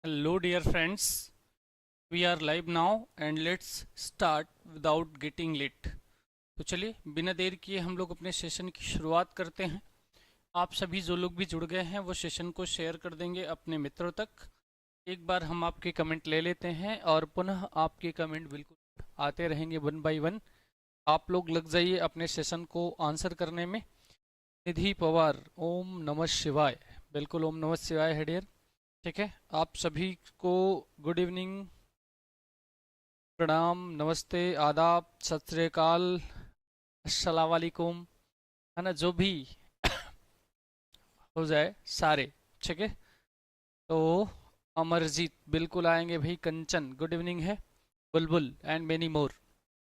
Hello, dear friends. We are live now and let's start without getting late. तो चलिए बिना देर किए हम लोग अपने सेशन की शुरुआत करते हैं। आप सभी जो लोग भी जुड़ गए हैं वो सेशन को शेयर कर देंगे अपने मित्रों तक। एक बार हम आपके कमेंट ले लेते हैं और पुनः आपके कमेंट बिल्कुल आते रहेंगे वन बाय वन। आप लोग लग जाइए अपने सेशन को आंसर करने में। निधि पवार, ओम नमः शिवाय। बिल्कुल ओम नमः शिवाय है डियर। ठीक है, आप सभी को गुड इवनिंग, प्रणाम, नमस्ते, आदाब, सत श्री अकाल, अस्सलाम वालेकुम, है ना, जो भी हो जाए सारे। ठीक है, तो अमरजीत बिल्कुल आएंगे भाई, कंचन गुड इवनिंग है, बुलबुल एंड मेनी मोर।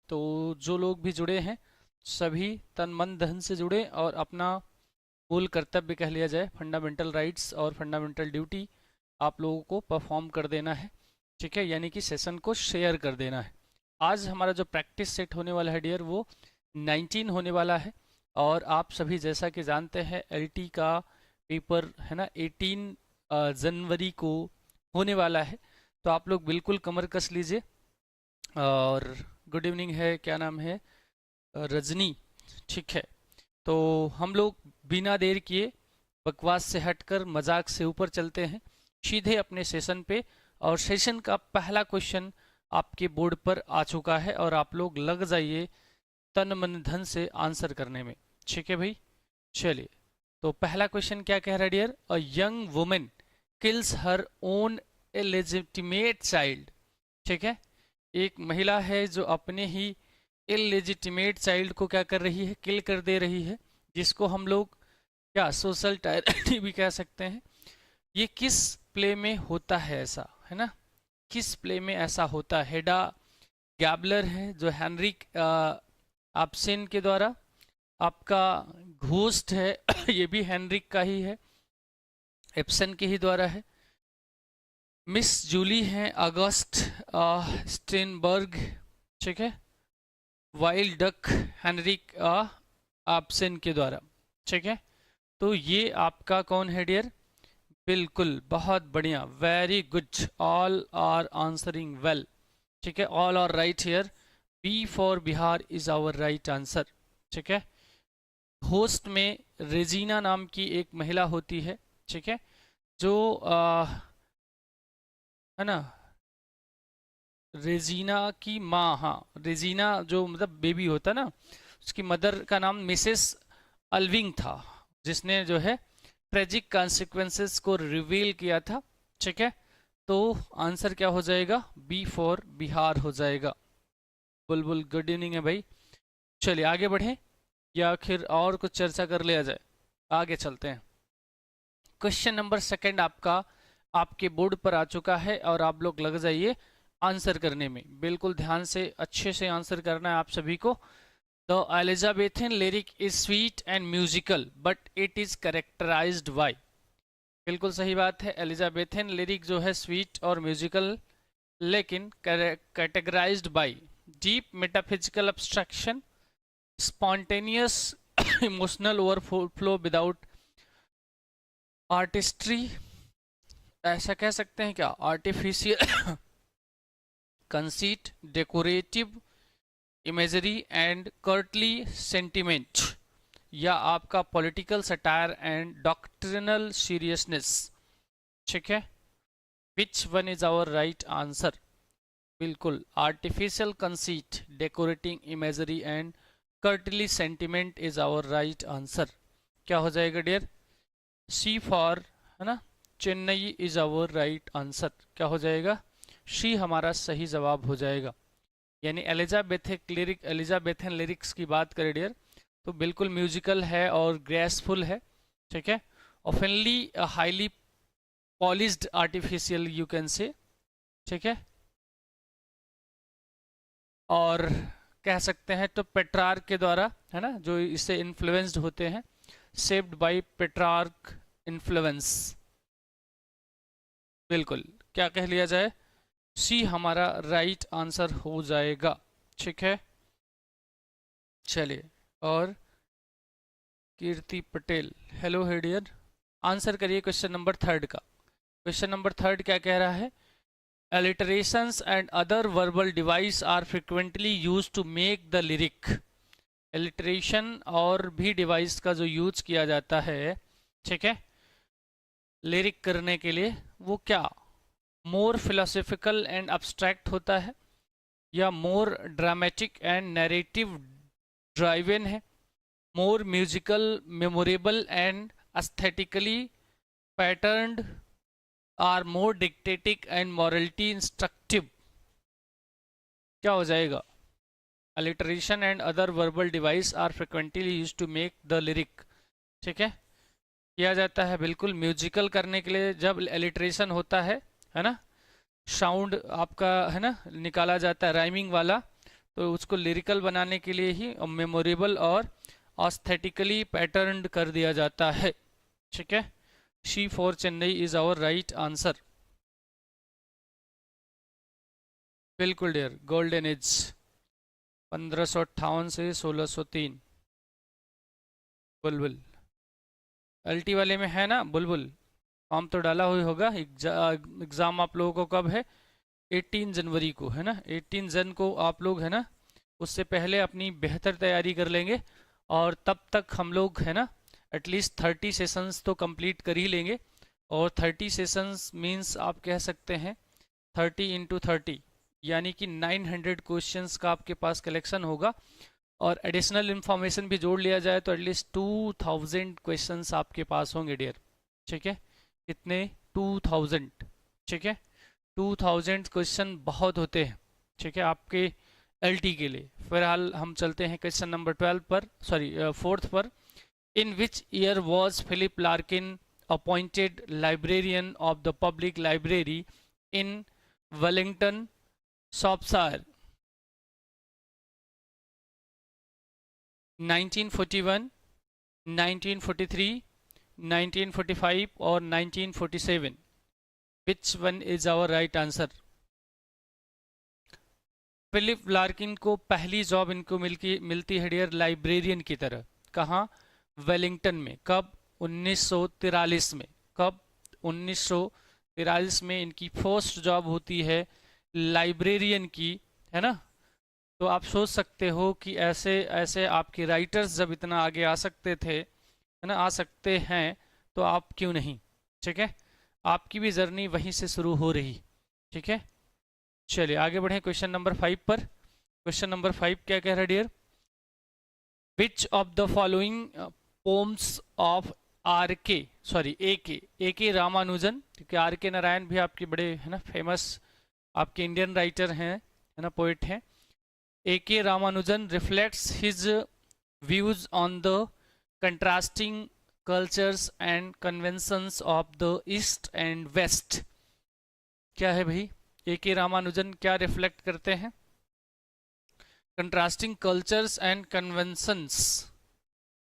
तो जो लोग भी जुड़े हैं सभी तन मन धन से जुड़े और अपना मूल कर्तव्य कह लिया जाए, फंडामेंटल राइट्स और फंडामेंटल ड्यूटी आप लोगों को परफॉर्म कर देना है। ठीक है, यानी कि सेशन को शेयर कर देना है। आज हमारा जो प्रैक्टिस सेट होने वाला है डियर वो 19 होने वाला है। और आप सभी जैसा कि जानते हैं एलटी का पेपर है ना 18 जनवरी को होने वाला है। तो आप लोग बिल्कुल कमर कस लीजिए। और गुड इवनिंग है, क्या नाम है, रजनी। ठीक है, तो हम लोग बिना देर किए बकवास से हटकर मजाक से ऊपर चलते हैं सीधे अपने सेशन पे। और सेशन का पहला क्वेश्चन आपके बोर्ड पर आ चुका है और आप लोग लग जाइए तन मन धन से आंसर करने में। ठीक है भाई, चलिए। तो पहला क्वेश्चन क्या कह रहा है dear, a young women kills her own illegitimate child. ठीक है, एक महिला है जो अपने ही इलेजिटिमेट चाइल्ड को क्या कर रही है, किल कर दे रही है, जिसको हम लोग क्या सोशल टायरनी भी कह सकते हैं। ये किस प्ले में होता है ऐसा, है ना, किस प्ले में ऐसा होता है। हेडा गैबलर है जो हेनरिक एब्सेन के द्वारा, आपका घोस्ट है ये भी हेनरिक का ही है, एप्सन के ही द्वारा है। मिस जूली हैं अगस्ट स्टेनबर्ग। ठीक है, वाइल्ड डक हेनरिक एब्सेन के द्वारा। ठीक है, तो ये आपका कौन है डियर, बिल्कुल बहुत बढ़िया, very good, all are answering well. ठीक है, all are right here, B for Bihar is our right answer. ठीक है, होस्ट में रेजीना नाम की एक महिला होती है। ठीक है, जो है ना, रेजीना की माँ, हाँ रेजीना जो मतलब बेबी होता ना, उसकी मदर का नाम मिसेस अल्विंग था, जिसने जो है ट्रेजिक कॉन्सिक्वेंसेस को रिवील किया था। ठीक है, तो आंसर क्या हो जाएगा, बी फॉर बिहार हो जाएगा। बुलबुल गुड इवनिंग है भाई। चलिए आगे बढ़ें या फिर और कुछ चर्चा कर लिया जाए, आगे चलते हैं। क्वेश्चन नंबर सेकंड आपका आपके बोर्ड पर आ चुका है और आप लोग लग जाइए आंसर करने में। बिल्कुल ध्यान से अच्छे से आंसर करना है आप सभी को। The Elizabethan lyric is sweet and musical but it is characterised by. बिल्कुल सही बात है, एलिजाबेथन लिरिक जो है स्वीट और म्यूजिकल, लेकिन categorised by deep metaphysical abstraction, spontaneous emotional overflow without artistry, ऐसा कह सकते हैं क्या, artificial conceit, decorative imagery and courtly sentiment, या आपका political satire and doctrinal seriousness. ठीक है, which one is our right answer, बिल्कुल artificial conceit, decorating imagery and courtly sentiment is our right answer. क्या हो जाएगा डियर, सी फॉर, है ना, Chennai is our right answer. क्या हो जाएगा, सी हमारा सही जवाब हो जाएगा। यानी एलिजाबेथन लिरिक्स की बात करें डियर तो बिल्कुल म्यूजिकल है और ग्रेसफुल है। ठीक है, ऑफनली highly polished artificial you can say. ठीक है, और कह सकते हैं तो पेट्रार्क के द्वारा, है ना, जो इससे इन्फ्लुएंस्ड होते हैं, शेप्ड बाय पेट्रार्क इन्फ्लुएंस। बिल्कुल, क्या कह लिया जाए, सी हमारा राइट आंसर हो जाएगा। ठीक है, चलिए। और कीर्ति पटेल, हेलो हेडियर, आंसर करिए क्वेश्चन नंबर थर्ड का। क्वेश्चन नंबर थर्ड क्या कह रहा है? Alliterations and other verbal device are frequently used to make the lyric. Alliteration और भी डिवाइस का जो यूज किया जाता है, ठीक है, लिरिक करने के लिए, वो क्या मोर फिलोसॉफिकल एंड अब्स्ट्रैक्ट होता है, या more dramatic and narrative driven है, more musical memorable and aesthetically patterned, or more didactic and morality instructive? क्या हो जाएगा? Alliteration and other verbal device are frequently use to make the lyric, ठीक है, किया जाता है बिल्कुल म्यूजिकल करने के लिए। जब एलिट्रेशन होता है ना, साउंड आपका है ना निकाला जाता है राइमिंग वाला, तो उसको लिरिकल बनाने के लिए ही मेमोरेबल और ऑस्थेटिकली पैटर्न्ड कर दिया जाता है, ठीक है। C for Chennai is our right answer. बिल्कुल डियर, गोल्डन एज 1558 से 1603। बुलबुल एलटी वाले में है ना बुलबुल, फॉर्म तो डाला हुई होगा। एग्ज़ाम आप लोगों को कब है? 18 जनवरी को है ना। 18 जन को आप लोग है ना, उससे पहले अपनी बेहतर तैयारी कर लेंगे, और तब तक हम लोग है ना एटलीस्ट 30 सेशंस तो कंप्लीट कर ही लेंगे। और 30 सेशंस मींस आप कह सकते हैं 30 इंटू 30, यानी कि 900 क्वेश्चंस का आपके पास कलेक्शन होगा। और एडिशनल इन्फॉर्मेशन भी जोड़ लिया जाए तो एटलीस्ट 2000 क्वेश्चंस आपके पास होंगे डियर, ठीक है। कितने? 2000, ठीक है। 2000 क्वेश्चन बहुत होते हैं, ठीक है, आपके एलटी के लिए। फिलहाल हम चलते हैं क्वेश्चन नंबर 12 पर, सॉरी 4th पर। In which year was Philip Larkin appointed librarian of the public library in Wellington, Shropshire? 1941, 1943, 1945 और 1947? Which one is our right answer? Philip Larkin को पहली जॉब इनको मिलती है डियर लाइब्रेरियन की तरह। कहाँ? वेलिंगटन में। कब? 1943 में। कब? 1943 में इनकी फर्स्ट जॉब होती है लाइब्रेरियन की, है ना। तो आप सोच सकते हो कि ऐसे ऐसे आपके राइटर्स जब इतना आगे आ सकते थे, है ना, आ सकते हैं, तो आप क्यों नहीं, ठीक है। आपकी भी जर्नी वहीं से शुरू हो रही, ठीक है। चलिए आगे बढ़ें क्वेश्चन नंबर 5 पर। क्वेश्चन नंबर 5 क्या कह रहा है dear? Which of the following poems of A K Ramanujan, क्योंकि आर के नारायण भी आपके बड़े है ना फेमस आपके इंडियन राइटर हैं, है ना, पोइट हैं। A K Ramanujan reflects his views on the contrasting cultures and conventions of the east and west? क्या है भाई? ए के रामानुजन क्या रिफ्लेक्ट करते हैं? Contrasting cultures and conventions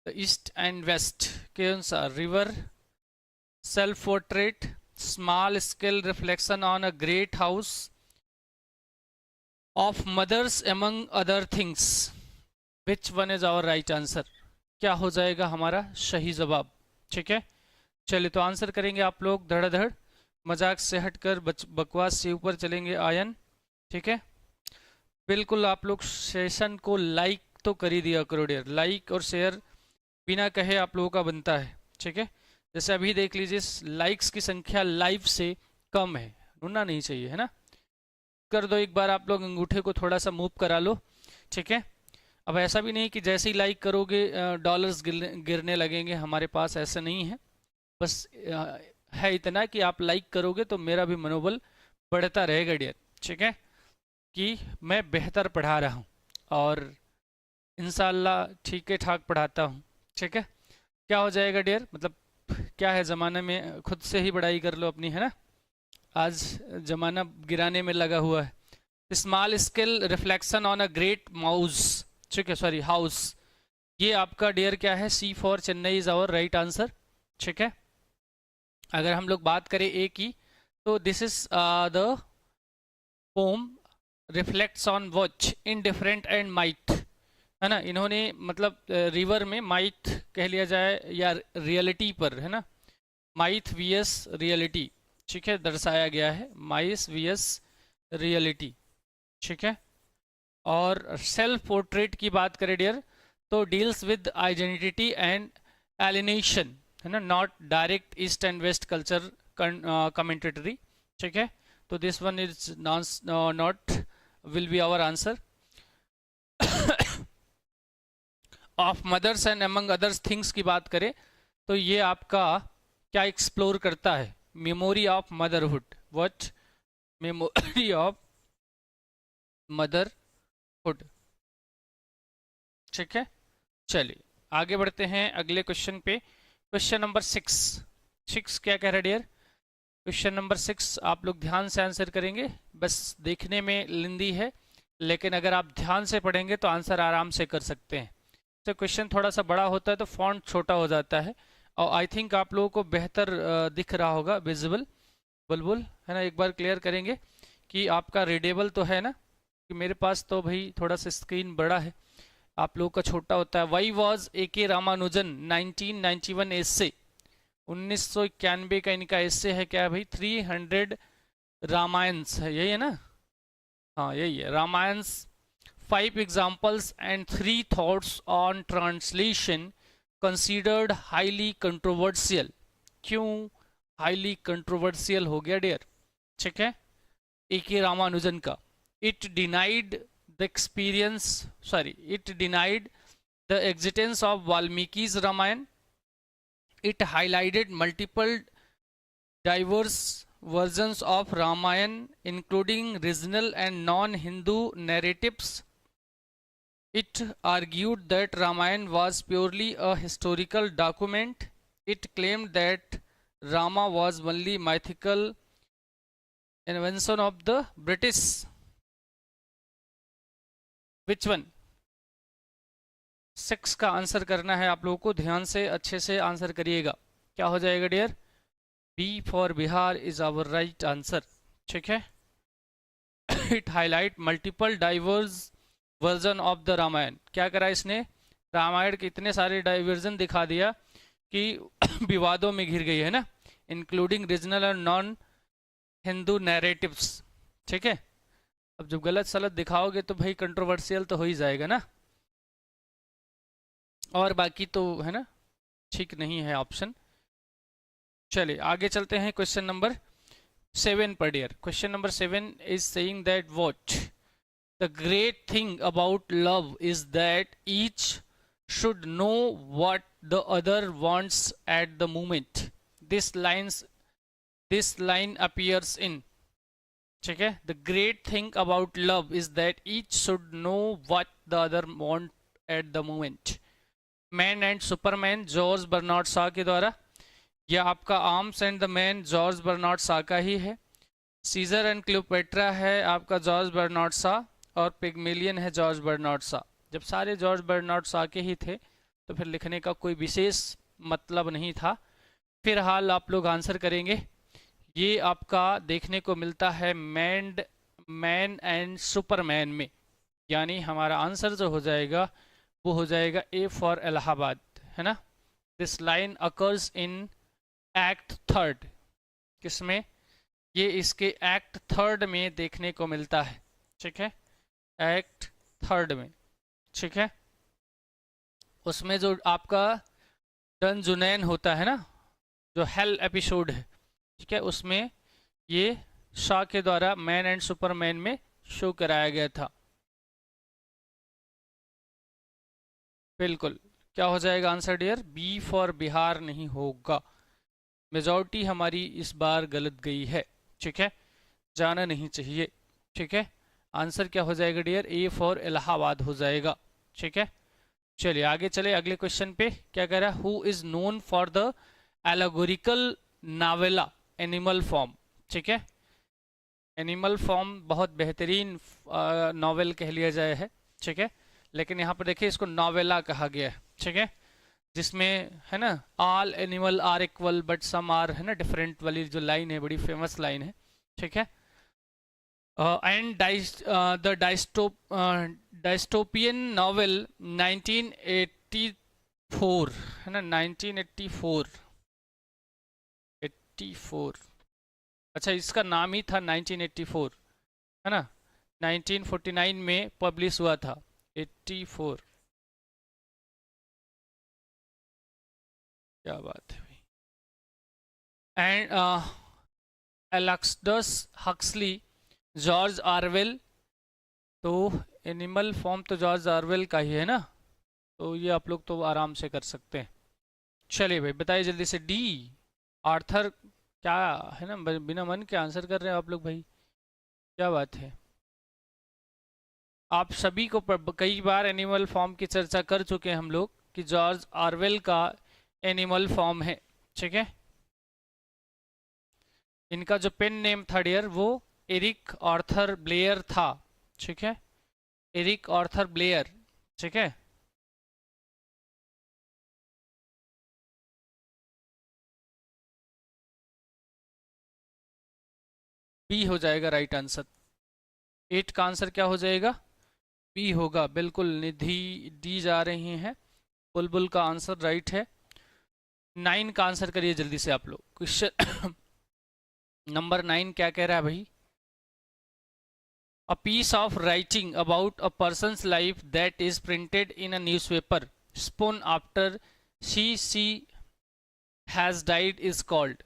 the east and west के अनुसार river, self portrait, small scale reflection on a great house of mothers among other things. Which one is our right answer? क्या हो जाएगा हमारा सही जवाब, ठीक है। चलिए तो आंसर करेंगे आप लोग धड़ाधड़, मजाक से हटकर बकवास से ऊपर चलेंगे आयन, ठीक है। बिल्कुल आप लोग सेशन को लाइक तो कर ही दिया करो डियर, लाइक और शेयर बिना कहे आप लोगों का बनता है, ठीक है। जैसे अभी देख लीजिए लाइक्स की संख्या लाइव से कम है, ढूंढना नहीं चाहिए, है ना। कर दो एक बार आप लोग अंगूठे को थोड़ा सा मूव करा लो, ठीक है। अब ऐसा भी नहीं कि जैसे ही लाइक करोगे डॉलर्स गिरने लगेंगे हमारे पास, ऐसा नहीं है। बस है इतना कि आप लाइक करोगे तो मेरा भी मनोबल बढ़ता रहेगा डियर, ठीक है, कि मैं बेहतर पढ़ा रहा हूँ और इंशाल्लाह ठीक ठाक पढ़ाता हूँ, ठीक है। क्या हो जाएगा डियर? मतलब क्या है, ज़माने में खुद से ही बढ़ाई कर लो अपनी, है ना। आज ज़माना गिराने में लगा हुआ है। Small scale reflection on a great mouse, ठीक है, सॉरी हाउस। ये आपका डियर क्या है? C for Chennai is our right answer, ठीक है। अगर हम लोग बात करें ए की, तो this is the pome reflects on watch indifferent and might, है ना। इन्होंने मतलब रिवर में माइट कह लिया जाए या रियलिटी पर, है ना, माइथ वीएस रियलिटी, ठीक है, दर्शाया गया है, माइस वीएस रियलिटी। ठीक है, और सेल्फ पोर्ट्रेट की बात करें डियर, तो deals with identity and alienation, है ना, not direct east and west culture commentary. ठीक है, तो this one is not will be our answer. Of mothers and among others things की बात करें तो ये आपका क्या एक्सप्लोर करता है, memory of motherhood, what, memory of motherhood. ठीक है, चलिए आगे बढ़ते हैं अगले क्वेश्चन पे। क्वेश्चन नंबर 6 क्या कह रहा है डियर? क्वेश्चन नंबर 6 आप लोग ध्यान से आंसर करेंगे, बस देखने में लेंदी है लेकिन अगर आप ध्यान से पढ़ेंगे तो आंसर आराम से कर सकते हैं। तो क्वेश्चन थोड़ा सा बड़ा होता है तो फॉन्ट छोटा हो जाता है, और आई थिंक आप लोगों को बेहतर दिख रहा होगा, विजिबल बुलबुल, है ना। एक बार क्लियर करेंगे कि आपका रीडेबल तो है ना, कि मेरे पास तो भाई थोड़ा सा स्क्रीन बड़ा है, आप लोगों का छोटा होता है। Why was a K Ramanujan 1991 एसे, 1991 का इनका एसे है क्या है भाई, 300 रामायण्स है, यही है ना, हाँ यही है, रामायण्स 5 examples and 3 thoughts on translation considered highly controversial। क्यों highly controversial हो गया डियर? ठीक है, ए के रामानुजन का, it denied the existence of Valmiki's Ramayana, it highlighted multiple diverse versions of Ramayana including regional and non-Hindu narratives, it argued that Ramayana was purely a historical document, it claimed that Rama was only mythical invention of the British। Which one? 6 का answer करना है आप लोगों को, ध्यान से अच्छे से आंसर करिएगा। क्या हो जाएगा dear? B for Bihar is our right answer. ठीक है, it highlight multiple diverse version of the Ramayana. क्या करा इसने? रामायण के इतने सारे डाइवर्जन दिखा दिया कि विवादों में घिर गई है ना, इंक्लूडिंग रीजनल और नॉन हिंदू नैरेटिव्स। ठीक है, अब जब गलत सलत दिखाओगे तो भाई कंट्रोवर्शियल तो हो ही जाएगा ना, और बाकी तो है ना ठीक नहीं है ऑप्शन। चलिए आगे चलते हैं क्वेश्चन नंबर 7 पर डियर। Question number 7 is saying that what the great thing about love is that each should know what the other wants at the moment। this line appears in, ठीक है, the great thing about love is that each should know what the other want at the moment। Man and superman George Bernard Shaw के द्वारा, यह आपका arms and the man George Bernard Shaw का ही है। Seizure and Cleopatra है आपका George Bernard Shaw, और पिग्मेलियन है जॉर्ज बर्नार्ड शॉ। जब सारे जॉर्ज बर्नार्ड शॉ के ही थे तो फिर लिखने का कोई विशेष मतलब नहीं था। फिर हाल आप लोग आंसर करेंगे, ये आपका देखने को मिलता है मैन एंड सुपरमैन में, यानी हमारा आंसर जो हो जाएगा वो हो जाएगा ए फॉर इलाहाबाद, है ना। This line occurs in act 3, किसमें? ये इसके एक्ट 3 में देखने को मिलता है। ठीक है, एक्ट 3 में, ठीक है, उसमें जो आपका डन जुनैन होता है ना, जो हेल एपिसोड है, ठीक है, उसमें ये शॉ के द्वारा मैन एंड सुपरमैन में शो कराया गया था। बिल्कुल, क्या हो जाएगा answer dear? B for Bihar नहीं होगा, मेजॉरिटी हमारी इस बार गलत गई है। ठीक है, जाना नहीं चाहिए। ठीक है, आंसर क्या हो जाएगा डियर? ए फॉर इलाहाबाद हो जाएगा। ठीक है, चलिए आगे चले अगले क्वेश्चन पे। क्या कह रहा है? Who is known for the allegorical novella animal farm. ठीक है, एनिमल फॉर्म बहुत बेहतरीन नॉवेल कह लिया जाए है। ठीक है, लेकिन यहाँ पर देखिए इसको नॉवेला कहा गया है। ठीक है, जिसमें है ना all animal are equal but some are, है ना, डिफरेंट वाली जो लाइन है, बड़ी फेमस लाइन है। ठीक है, एंड द डायस्टोपियन नॉवेल 1984, है ना, 1984 अच्छा, इसका नाम ही था 1984, है ना। 1949 में पब्लिश हुआ था। 84, क्या बात है भाई। And Aldous Huxley, George Orwell. तो एनिमल फॉर्म तो जॉर्ज आरवेल का ही है ना, तो ये आप लोग तो आराम से कर सकते हैं। चलिए भाई, बताइए जल्दी से। डी, आर्थर, क्या है ना, बिना मन के आंसर कर रहे हैं आप लोग भाई, क्या बात है। आप सभी को कई बार एनिमल फॉर्म की चर्चा कर चुके हैं हम लोग कि जॉर्ज आरवेल का एनिमल फॉर्म है, ठीक है। इनका जो पेन नेम था डियर, वो एरिक आर्थर ब्लेयर था, ठीक है। एरिक आर्थर ब्लेयर, ठीक है। बी हो जाएगा राइट आंसर। 8 का आंसर क्या हो जाएगा? बी होगा, बिल्कुल। निधि डी जा रही हैं। बुलबुल का आंसर राइट है। 9 का आंसर करिए जल्दी से आप लोग। क्वेश्चन नंबर 9 क्या कह रहा है भाई? A piece of writing about a person's life that is printed in a newspaper spun after she has died is called,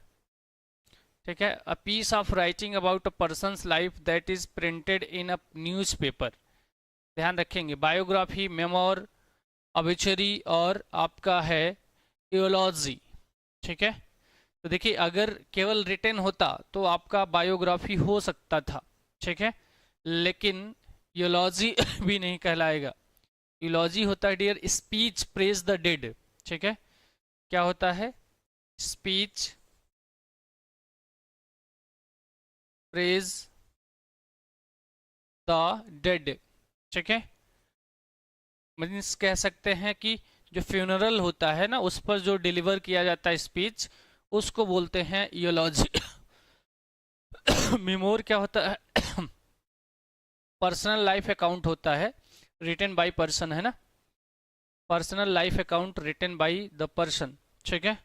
ठीक है। A piece of writing about a person's life that is printed in a newspaper, ध्यान रखेंगे, biography, memoir, obituary और आपका है इयोलॉजी, ठीक है। तो देखिए, अगर केवल रिटन होता तो आपका बायोग्राफी हो सकता था, ठीक है, लेकिन यूलॉजी भी नहीं कहलाएगा। यूलॉजी होता है dear speech praise the dead, ठीक है। क्या होता है? स्पीच प्रेज द डेड, ठीक है। मीन्स कह सकते हैं कि जो फ्यूनरल होता है ना, उस पर जो डिलीवर किया जाता है स्पीच, उसको बोलते हैं यूलॉजी। मेमोर क्या होता है? पर्सनल लाइफ अकाउंट होता है, रिटन बाय पर्सन, है ना। Personal life account written by the person, ठीक है,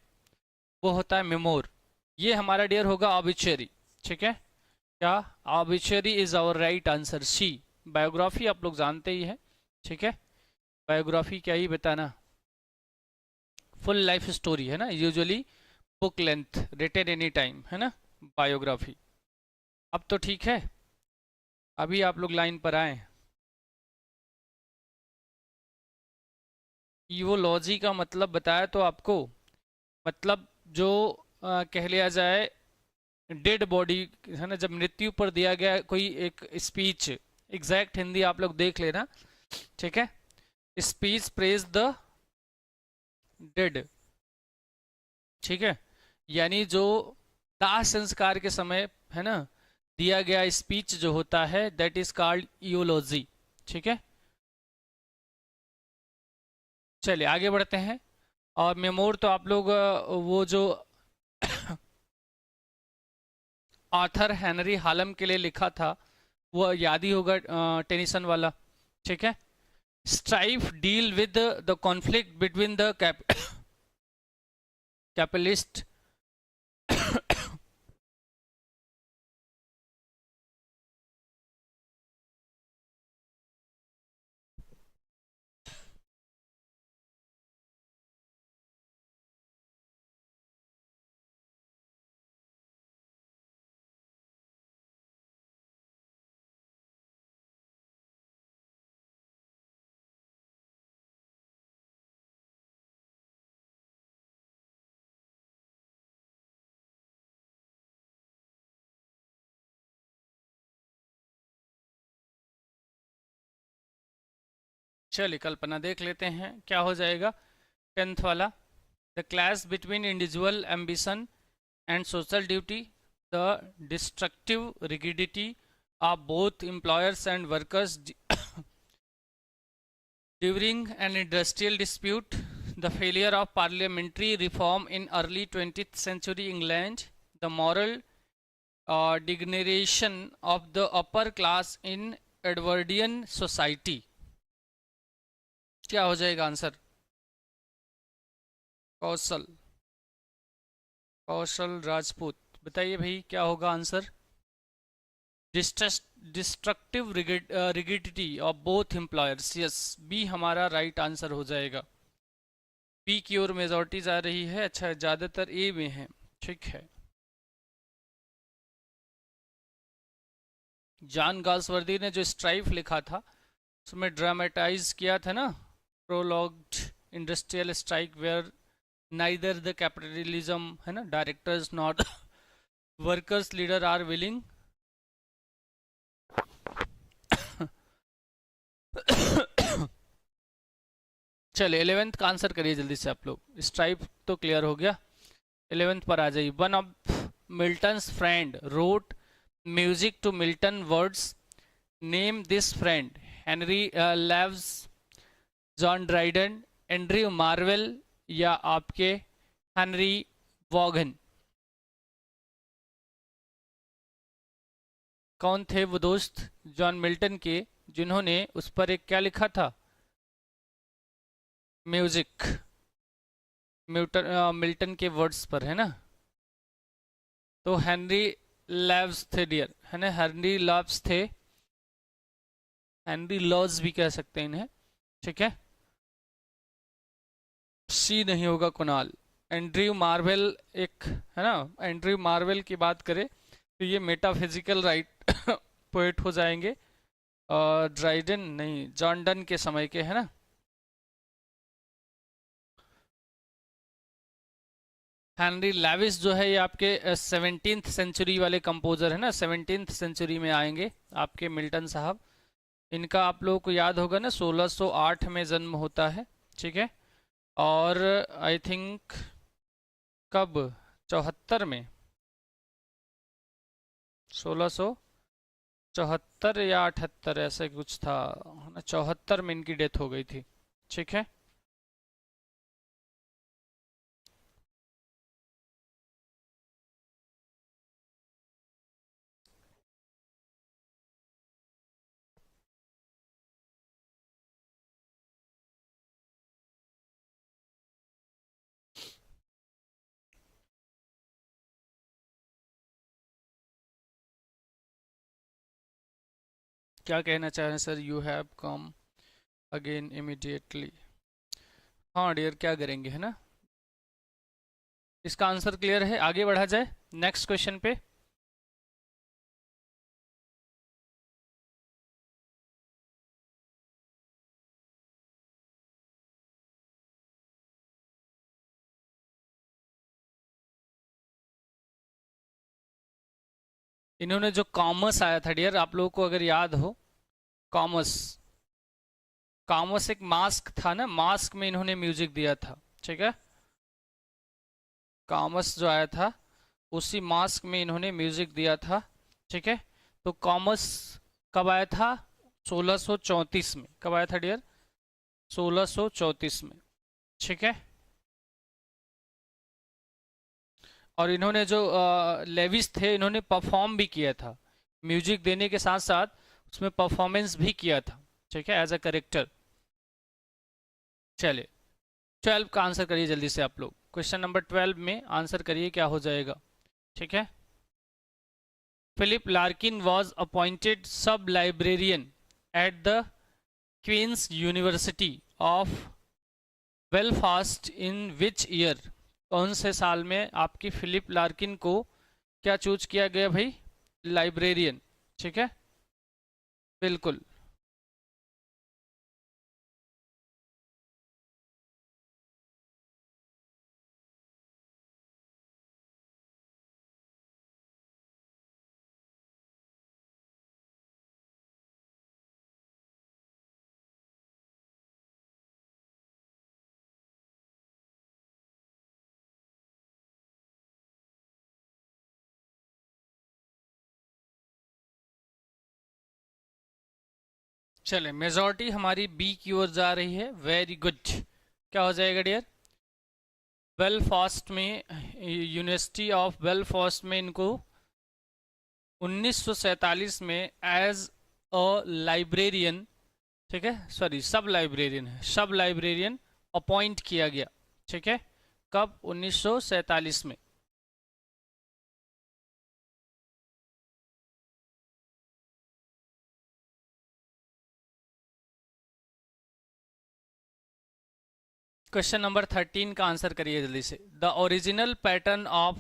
वो होता है मेमोर। ये हमारा डियर होगा ऑबिचुअरी, ठीक है। क्या? Obituary is our right answer, C. Biography आप लोग जानते ही हैं, ठीक है। बायोग्राफी क्या ही बताना, फुल लाइफ स्टोरी है ना, usually book length, written any time, है ना, बायोग्राफी। अब तो ठीक है, अभी आप लोग लाइन पर आए। ईवोलॉजी का मतलब बताया तो आपको, मतलब जो कह लिया जाए डेड बॉडी, है ना, जब मृत्यु पर दिया गया कोई एक स्पीच, एग्जैक्ट हिंदी आप लोग देख लेना, ठीक है। स्पीच प्रेज द डेड, ठीक है, यानी जो दाह संस्कार के समय, है ना, दिया गया स्पीच जो होता है, दैट इज कॉल्ड ईओलॉजी, ठीक है। चलिए आगे बढ़ते हैं। और मेमोर तो आप लोग वो जो आर्थर हेनरी हालम के लिए लिखा था, वो याद ही होगा, टेनिसन वाला, ठीक है। Strife deal with the conflict between the capitalist चलिए कल्पना देख लेते हैं क्या हो जाएगा। 10th वाला, the clash between individual ambition and social duty, the destructive rigidity of both employers and workers during an industrial dispute, the failure of parliamentary reform in early 20th century England, the moral degradation of the upper class in Edwardian society। क्या हो जाएगा answer? कौशल, कौशल राजपूत, बताइए भाई क्या होगा answer. Destructive rigidity of both employers, yes, B हमारा right answer हो जाएगा। बी की ओर मेजॉरिटीज आ रही है। अच्छा, ज्यादातर ए में है, ठीक है। जॉन गाल्सवर्दी ने जो स्ट्राइफ लिखा था उसमें ड्रामेटाइज किया था ना, prolonged industrial strike where neither the capitalism, है ना, directors not workers leader are willing. चलिए 11th का आंसर करिए जल्दी से आप लोग। स्ट्राइप तो क्लियर हो गया, 11th पर आ जाइए। One of Milton's friend wrote music to Milton words, name this friend. Henry Lawes, John Dryden, Andrew Marvell या आपके हेनरी वॉगन। कौन थे वो दोस्त जॉन मिल्टन के जिन्होंने उस पर एक क्या लिखा था, म्यूजिक, मिल्टन के वर्ड्स पर, है ना। तो हेनरी लेव्स थे डियर, है ना, हेनरी लेव्स थे, हेनरी लॉज भी कह सकते हैं इन्हें, ठीक है। सी नहीं होगा कुणाल। एंड्रयू मार्वेल एक, है ना, एंड्रयू मार्वेल की बात करें तो ये मेटाफिजिकल राइट पोएट हो जाएंगे। और ड्राइडन नहीं, जॉन डन के समय के, है ना। हेनरी लेविस जो है ये आपके 17th सेंचुरी वाले कंपोजर है ना, 17th सेंचुरी में आएंगे आपके मिल्टन साहब। इनका आप लोगों को याद होगा ना, 1608 में जन्म होता है, ठीक है। और आई थिंक कब, 74 में, 1674 या 78 ऐसे कुछ था ना, 74 में इनकी डेथ हो गई थी, ठीक है। क्या कहना चाह रहे हैं sir, you have come again immediately. हाँ डियर, क्या करेंगे, है ना। इसका आंसर क्लियर है, आगे बढ़ा जाए नेक्स्ट क्वेश्चन पे। इन्होंने जो कॉमर्स आया था डियर, आप लोगों को अगर याद हो, कॉमर्स, कॉमर्स एक मास्क था ना, मास्क में इन्होंने म्यूजिक दिया था, ठीक है। कॉमर्स जो आया था उसी मास्क में इन्होंने म्यूजिक दिया था, ठीक है। तो कॉमर्स कब आया था, 1634 में। कब आया था डियर, 1634 में, ठीक है। और इन्होंने जो लेविस थे, इन्होंने परफॉर्म भी किया था, म्यूजिक देने के साथ साथ उसमें परफॉर्मेंस भी किया था, ठीक है, एज अ करेक्टर। चलिए 12 का आंसर करिए जल्दी से आप लोग। क्वेश्चन नंबर 12 में आंसर करिए क्या हो जाएगा, ठीक है। Philip Larkin was appointed sub librarian at the Queen's University of Belfast in which year. कौन से साल में आपकी फिलिप लार्किन को क्या चूज किया गया भाई, लाइब्रेरियन, ठीक है, बिल्कुल। चले मेजॉरिटी हमारी बी की ओर जा रही है, वेरी गुड। क्या हो जाएगा डियर, बेलफास्ट में, यूनिवर्सिटी ऑफ बेलफास्ट में इनको 1947 में एज अ लाइब्रेरियन, ठीक है, सॉरी सब लाइब्रेरियन है, सब लाइब्रेरियन अपॉइंट किया गया, ठीक है। कब, 1947 में। क्वेश्चन नंबर 13 का आंसर करिए जल्दी से। The original pattern of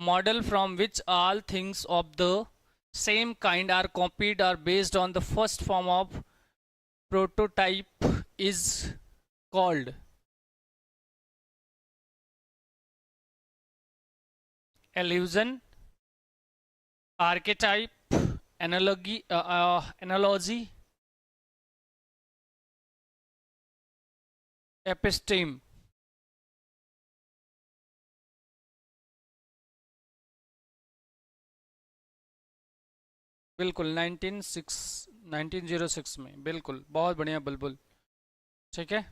model from which all things of the same kind are copied or based on the first form of prototype is called. Allusion, archetype, analogy, episteme. बिल्कुल 1906 में, बिल्कुल बहुत बढ़िया बुलबुल। ठीक है,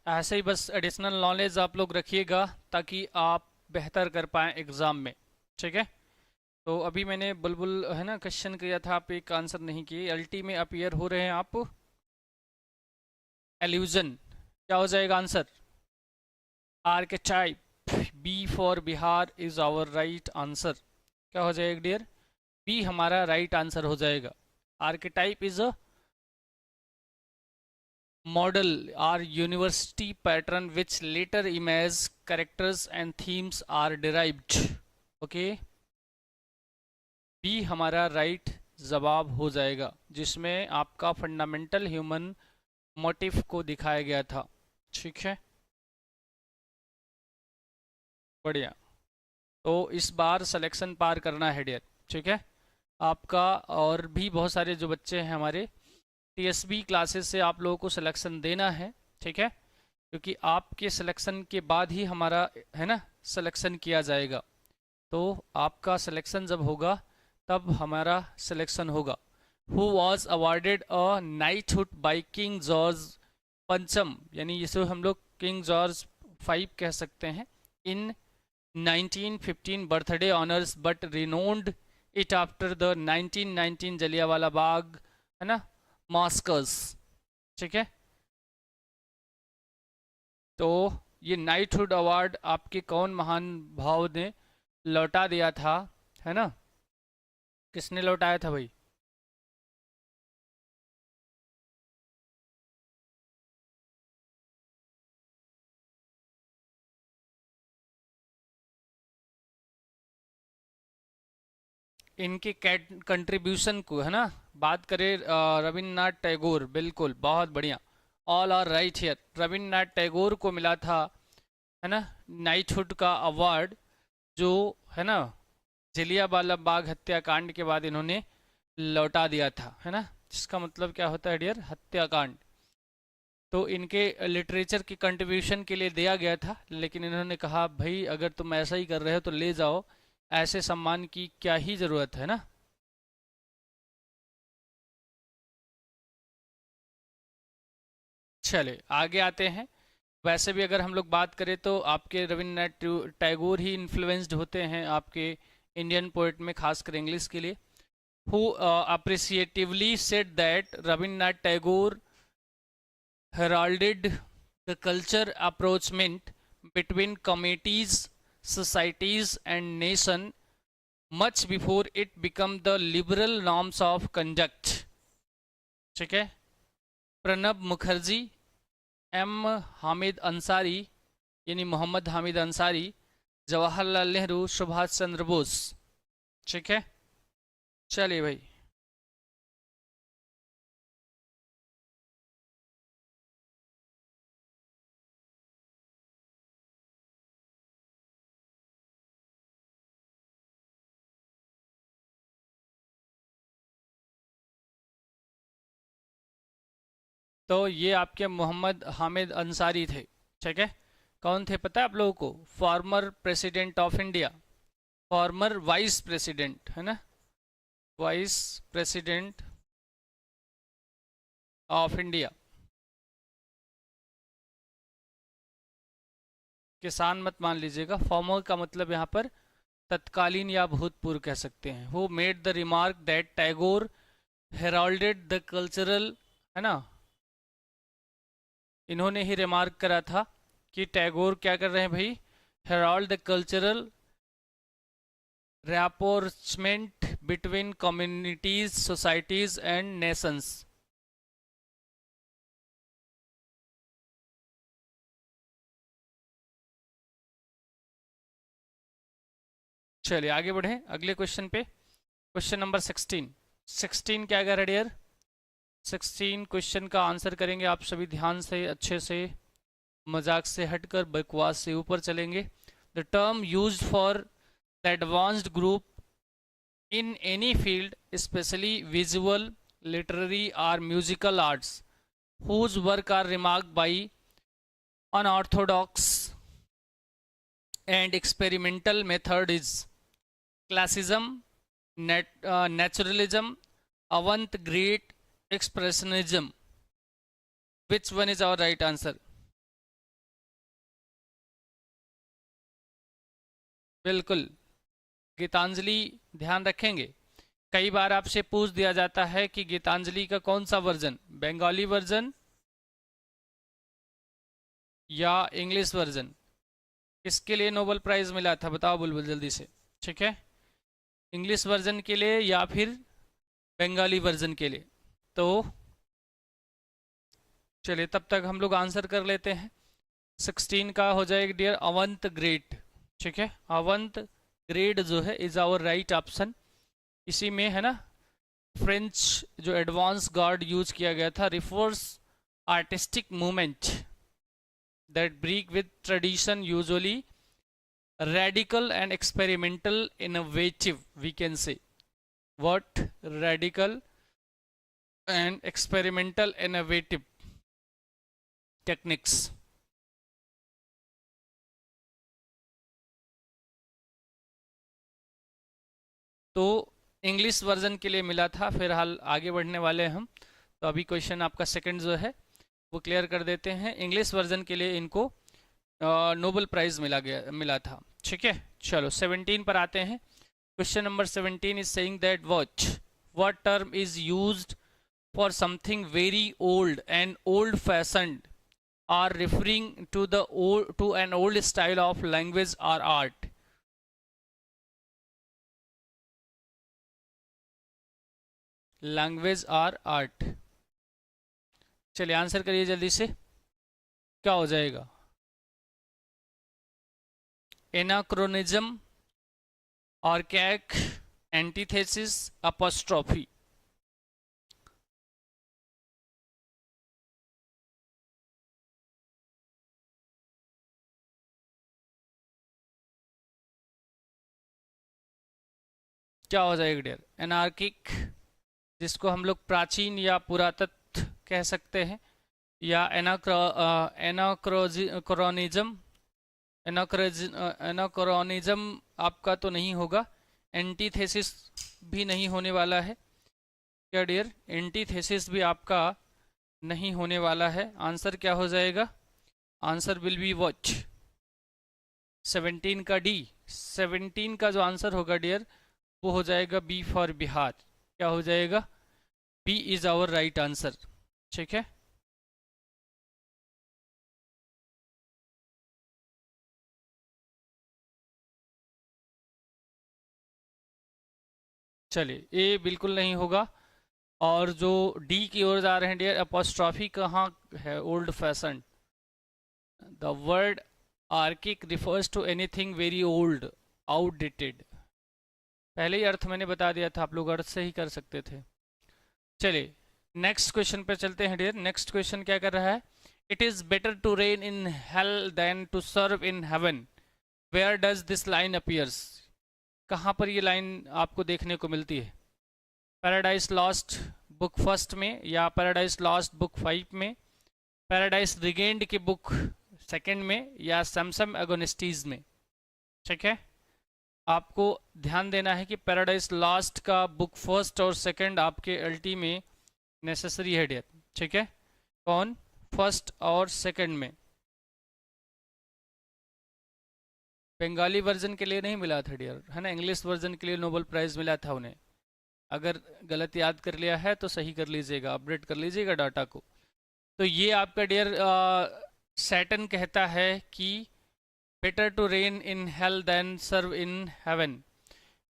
ऐसे ही बस एडिशनल नॉलेज आप लोग रखिएगा ताकि आप बेहतर कर पाएँ एग्ज़ाम में। ठीक है, तो अभी मैंने बुलबुल है ना क्वेश्चन किया था, आप एक आंसर नहीं किए। एलटी में अपीयर हो रहे हैं आप। एल्यूजन क्या हो जाएगा answer? Archetype, B for Bihar is our right answer. क्या हो जाएगा डियर? बी हमारा राइट आंसर हो जाएगा। Archetype is a model or university pattern which later image characters and themes are derived. Okay, B हमारा राइट जवाब हो जाएगा, जिसमें आपका फंडामेंटल ह्यूमन मोटिव को दिखाया गया था। ठीक है, बढ़िया। तो इस बार सिलेक्शन पार करना है डियर। ठीक है, आपका और भी बहुत सारे जो बच्चे हैं हमारे टीएसबी क्लासेस से आप लोगों को सिलेक्शन देना है। ठीक है, क्योंकि आपके सिलेक्शन के बाद ही हमारा है ना सिलेक्शन किया जाएगा। तो आपका सिलेक्शन जब होगा तब हमारा सिलेक्शन होगा। Who was awarded a knighthood by king George पंचम, यानी जिसे हम लोग किंग जॉर्ज 5 कह सकते हैं, in 1915 birthday honours but renounced it after the 1919 Jallianwala Bagh है ना मास्कर्स। ठीक है, तो ये नाइटहुड अवार्ड आपके कौन महान भाव ने लौटा दिया था, है ना? किसने लौटाया था भाई? इनके कंट्रीब्यूशन को, है ना, बात करें रविन्द्रनाथ टैगोर, बिल्कुल बहुत बढ़िया, all are right here. Rabindranath Tagore को मिला था है ना नाइटहुड का अवार्ड, जो है ना जलियांवाला बाग हत्याकांड के बाद इन्होंने लौटा दिया था, है ना, जिसका मतलब क्या होता है डियर? हत्याकांड। तो इनके लिटरेचर की कंट्रीब्यूशन के लिए दिया गया था, लेकिन इन्होंने कहा भाई अगर तुम ऐसा ही कर रहे हो तो ले जाओ, ऐसे सम्मान की क्या ही ज़रूरत है ना। चले आगे आते हैं। वैसे भी अगर हम लोग बात करें तो आपके रविन्द्रनाथ टैगोर ही इन्फ्लुएंस्ड होते हैं आपके इंडियन पोइट में, खासकर इंग्लिश के लिए। Who appreciatively said that Rabindranath Tagore heralded the culture approachment between communities, societies and nation much before it become the liberal norms of conduct। ठीक है, प्रणब मुखर्जी, एम हामिद अंसारी यानी मोहम्मद हामिद अंसारी, जवाहरलाल नेहरू, सुभाष चंद्र बोस। ठीक है, चलिए भाई। तो ये आपके मोहम्मद हामिद अंसारी थे। ठीक है, कौन थे पता है आप लोगों को? Former president of India, farmer vice president, है ना, वाइस प्रेसिडेंट ऑफ इंडिया। किसान मत मान लीजिएगा, फॉर्मर का मतलब यहाँ पर तत्कालीन या भूतपूर्व कह सकते हैं। वो made the remark that Tagore heralded the cultural, है ना, इन्होंने ही रिमार्क करा था कि टैगोर क्या कर रहे हैं भाई? Herald the cultural rapprochement between communities, societies and nations. चलिए आगे बढ़े अगले क्वेश्चन पे। Question number 16। 16 क्या कह रहा है डियर? 16 क्वेश्चन का आंसर करेंगे आप सभी ध्यान से, अच्छे से, मजाक से हटकर बकवास से ऊपर चलेंगे। The term used for the advanced group in any field, especially visual, literary or musical arts, whose work are remarked by unorthodox and experimental method is classicism, naturalism, avant-garde expressionism. Which one is our right answer? बिल्कुल गीतांजलि, ध्यान रखेंगे कई बार आपसे पूछ दिया जाता है कि गीतांजलि का कौन सा वर्जन, बंगाली वर्जन या इंग्लिश वर्जन। किसके लिए नोबेल प्राइज मिला था बताओ बुलबुल जल्दी से। ठीक है, इंग्लिश वर्जन के लिए या फिर बंगाली वर्जन के लिए? तो चलिए तब तक हम लोग आंसर कर लेते हैं। 16 का हो जाएगा डियर अवंत ग्रेट। ठीक है, अवंत ग्रेड जो है इज आवर राइट ऑप्शन। इसी में है ना फ्रेंच जो एडवांस गार्ड यूज किया गया था, refers artistic movement that break with tradition, usually radical and experimental innovative, we can say. What? Radical and experimental innovative techniques. तो इंग्लिश वर्जन के लिए मिला था। फिलहाल आगे बढ़ने वाले हैं हम, तो अभी क्वेश्चन आपका सेकंड जो है वो क्लियर कर देते हैं। इंग्लिश वर्जन के लिए इनको नोबेल प्राइज मिला था। ठीक है, चलो 17 पर आते हैं। Question number 17 is saying that what term is used for something very old and old fashioned are referring to an old style of language और आर्ट। लैंग्वेज और आर्ट, चलिए आंसर करिए जल्दी से, क्या हो जाएगा? Anachronism, archaic, antithesis, apostrophe. क्या हो जाएगा डियर? एनार्किक, जिसको हम लोग प्राचीन या पुरातत्व कह सकते हैं, या एनाक्रोनिज्म आपका तो नहीं होगा। एंटीथेसिस भी नहीं होने वाला है। क्या डियर? एंटीथेसिस भी आपका नहीं होने वाला है। आंसर क्या हो जाएगा? Answer will be what? 17 का डी। 17 का जो आंसर होगा डियर वो हो जाएगा बी फॉर बिहार। क्या हो जाएगा? B is our right answer. ठीक है, चलिए ए बिल्कुल नहीं होगा। और जो डी की ओर जा रहे हैं डियर, अपोस्ट्रॉफी कहाँ है? Old fashion. The word archaic refers to anything very old, outdated. पहले ही अर्थ मैंने बता दिया था, आप लोग अर्थ से ही कर सकते थे। चलिए नेक्स्ट क्वेश्चन पे चलते हैं डियर। नेक्स्ट क्वेश्चन क्या कर रहा है? It is better to reign in hell than to serve in heaven, where does this line appears. कहाँ पर ये लाइन आपको देखने को मिलती है? पैराडाइज लॉस्ट बुक फर्स्ट में, या पैराडाइज लॉस्ट बुक 5 में, पैराडाइज रिगेंड की बुक सेकंड में, या सैमसम एगोनिस्टीज में। ठीक है, आपको ध्यान देना है कि पैराडाइज लॉस्ट का बुक फर्स्ट और सेकंड आपके एलटी में नेसेसरी है डियर। ठीक है, कौन? फर्स्ट और सेकंड में। बंगाली वर्जन के लिए नहीं मिला था डियर, है ना, इंग्लिश वर्जन के लिए नोबेल प्राइज मिला था उन्हें। अगर गलत याद कर लिया है तो सही कर लीजिएगा, अपडेट कर लीजिएगा डाटा को। तो ये आपका डियर सैटर्न कहता है कि better to reign in hell than serve in heaven.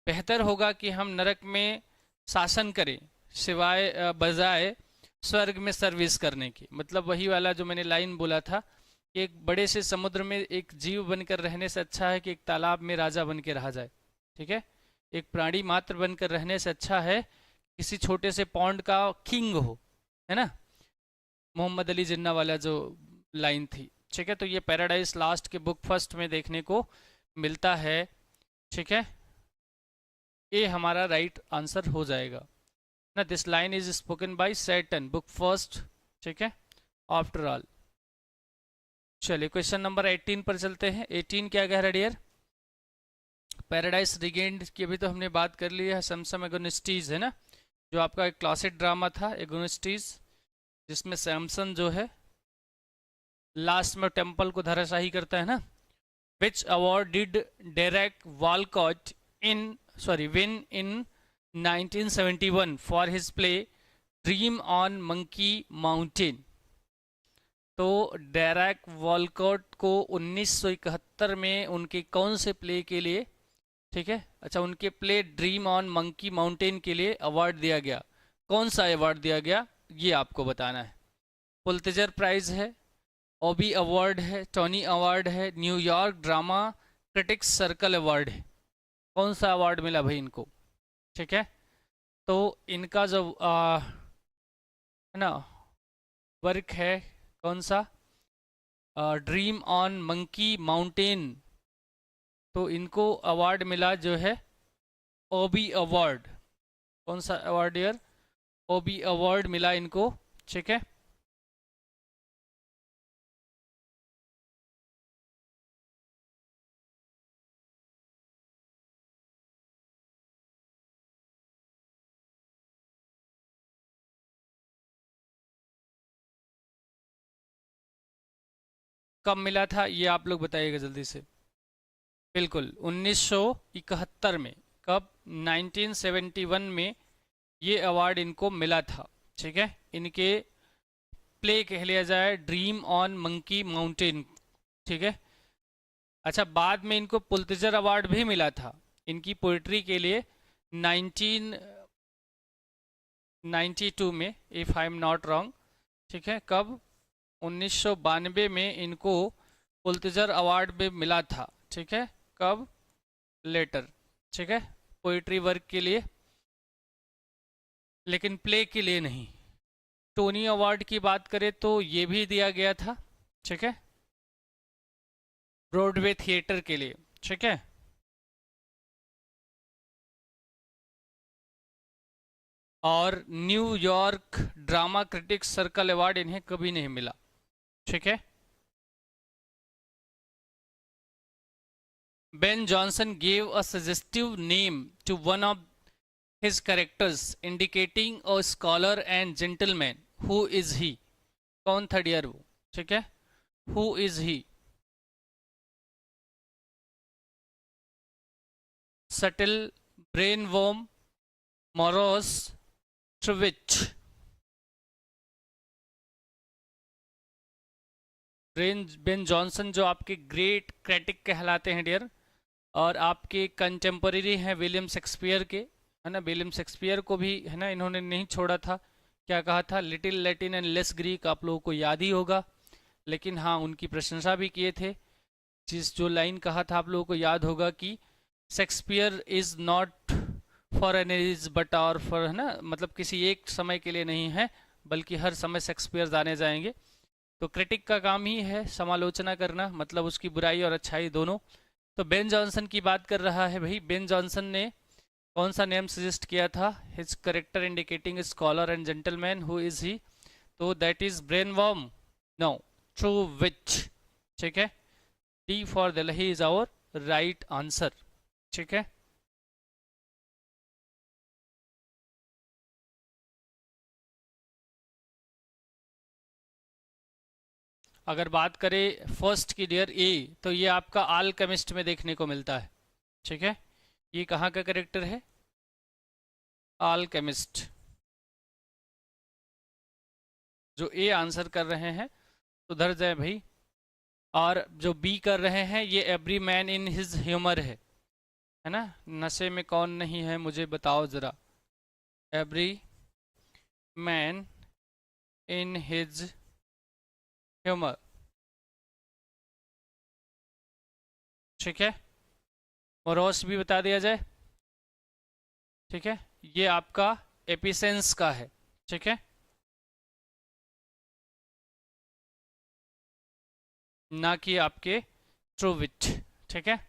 बेहतर होगा कि हम नरक में शासन करें सिवाय बजाय स्वर्ग में सर्विस करने की। मतलब वही वाला जो मैंने लाइन बोला था, एक बड़े से समुद्र में एक जीव बनकर रहने से अच्छा है कि एक तालाब में राजा बन के रहा जाए। ठीक है, एक प्राणी मात्र बनकर रहने से अच्छा है किसी छोटे से पॉन्ड का किंग हो, है ना, मोहम्मद अली जिन्ना वाला जो लाइन थी। ठीक है, तो ये पैराडाइज लास्ट के बुक फर्स्ट में देखने को मिलता है। ठीक है, ये हमारा राइट आंसर हो जाएगा ना। This line is spoken by Satan, book first. ठीक है, आफ्टर ऑल। चलिए क्वेश्चन नंबर 18 पर चलते हैं। 18 क्या कह रहा है डियर? पैराडाइज रिगेन्ड की अभी तो हमने बात कर ली है। सैमसम एगोनिस्टीज है ना, जो आपका एक क्लासिक ड्रामा था एगोनिस्टीज, जिसमें सैमसन जो है लास्ट में टेम्पल को धराशाही करता है ना। Which award did Derek Walcott win in 1971 for his play dream on monkey mountain? तो डेरेक वॉलकॉट को 1971 में उनके कौन से प्ले के लिए, ठीक है, अच्छा, उनके play dream on monkey mountain के लिए अवार्ड दिया गया। कौन सा अवार्ड दिया गया ये आपको बताना है। पुलित्जर प्राइज है, ओबी अवार्ड है, टोनी अवार्ड है, New York drama critics circle award है। कौन सा अवार्ड मिला भाई इनको? ठीक है, तो इनका जो है ना वर्क है कौन सा, ड्रीम ऑन मंकी माउंटेन, तो इनको अवार्ड मिला जो है ओबी अवार्ड। कौन सा अवार्ड यार? ओबी अवार्ड मिला इनको। ठीक है, कब मिला था ये आप लोग बताइएगा जल्दी से। बिल्कुल 1971 में। कब? 1971 में ये अवार्ड इनको मिला था। ठीक है, इनके प्ले कह लिया जाए ड्रीम ऑन मंकी माउंटेन। ठीक है, अच्छा, बाद में इनको पुलित्जर अवार्ड भी मिला था इनकी पोइट्री के लिए 1992 में, if I am not wrong. ठीक है, कब? 1992 में इनको पुलित्जर अवार्ड भी मिला था। ठीक है, कब? लेटर। ठीक है, पोइट्री वर्क के लिए, लेकिन प्ले के लिए नहीं। टोनी अवार्ड की बात करें तो ये भी दिया गया था। ठीक है, ब्रॉडवे थिएटर के लिए। ठीक है, और New York drama critics circle award इन्हें कभी नहीं मिला। ठीक है, Ben Jonson gave a suggestive name to one of his characters indicating a scholar and gentleman. Who is he? कौन था डियर वो? ठीक है, who is he? Subtle, Brainworm, Morose, Truewit. Ben Jonson जो आपके ग्रेट क्रिटिक कहलाते हैं dear, और आपके कंटेम्पररी हैं विलियम शेक्सपियर के, है ना। विलियम शेक्सपियर को भी, है ना, इन्होंने नहीं छोड़ा था। क्या कहा था? Little Latin and less Greek, आप लोगों को याद ही होगा। लेकिन हाँ, उनकी प्रशंसा भी किए थे। जो लाइन कहा था आप लोगों को याद होगा कि Shakespeare is not for an age but और फॉर, है ना, मतलब किसी एक समय के लिए नहीं है, बल्कि हर समय शेक्सपियर जाने जाएंगे। तो क्रिटिक का काम ही है समालोचना करना, मतलब उसकी बुराई और अच्छाई दोनों। तो बेन जॉनसन की बात कर रहा है भाई। बेन जॉनसन ने कौन सा नेम सजेस्ट किया था? His character indicating scholar and gentleman, who is he? तो that is Brainworm, no, Truewit. ठीक है, D for Delhi is our right answer. ठीक है, अगर बात करें फर्स्ट की डियर ए, तो ये आपका आल्केमिस्ट में देखने को मिलता है। ठीक है, ये कहाँ का करेक्टर है? आल्केमिस्ट। जो ए आंसर कर रहे हैं सुधर जाए भाई। और जो बी कर रहे हैं ये every man in his humour है ना। नशे में कौन नहीं है मुझे बताओ जरा। Every man in his humour. ठीक है, मोरोस भी बता दिया जाए। ठीक है, ये आपका एपिसेंस का है। ठीक है, ना कि आपके ट्रूविट। ठीक है,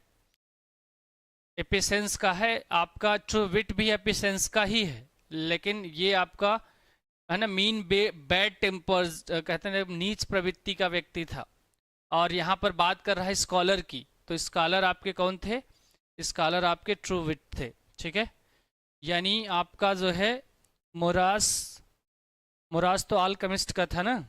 एपिसेंस का है, आपका ट्रूविट भी एपिसेंस का ही है, लेकिन ये आपका है ना मीन बैड टेम्पर्स कहते हैं, नीच प्रवृत्ति का व्यक्ति था। और यहाँ पर बात कर रहा है स्कॉलर की, तो स्कॉलर आपके कौन थे? स्कॉलर आपके ट्रूविट थे। ठीक है, यानी आपका जो है मोरास, मोरास तो अल्केमिस्ट का था ना।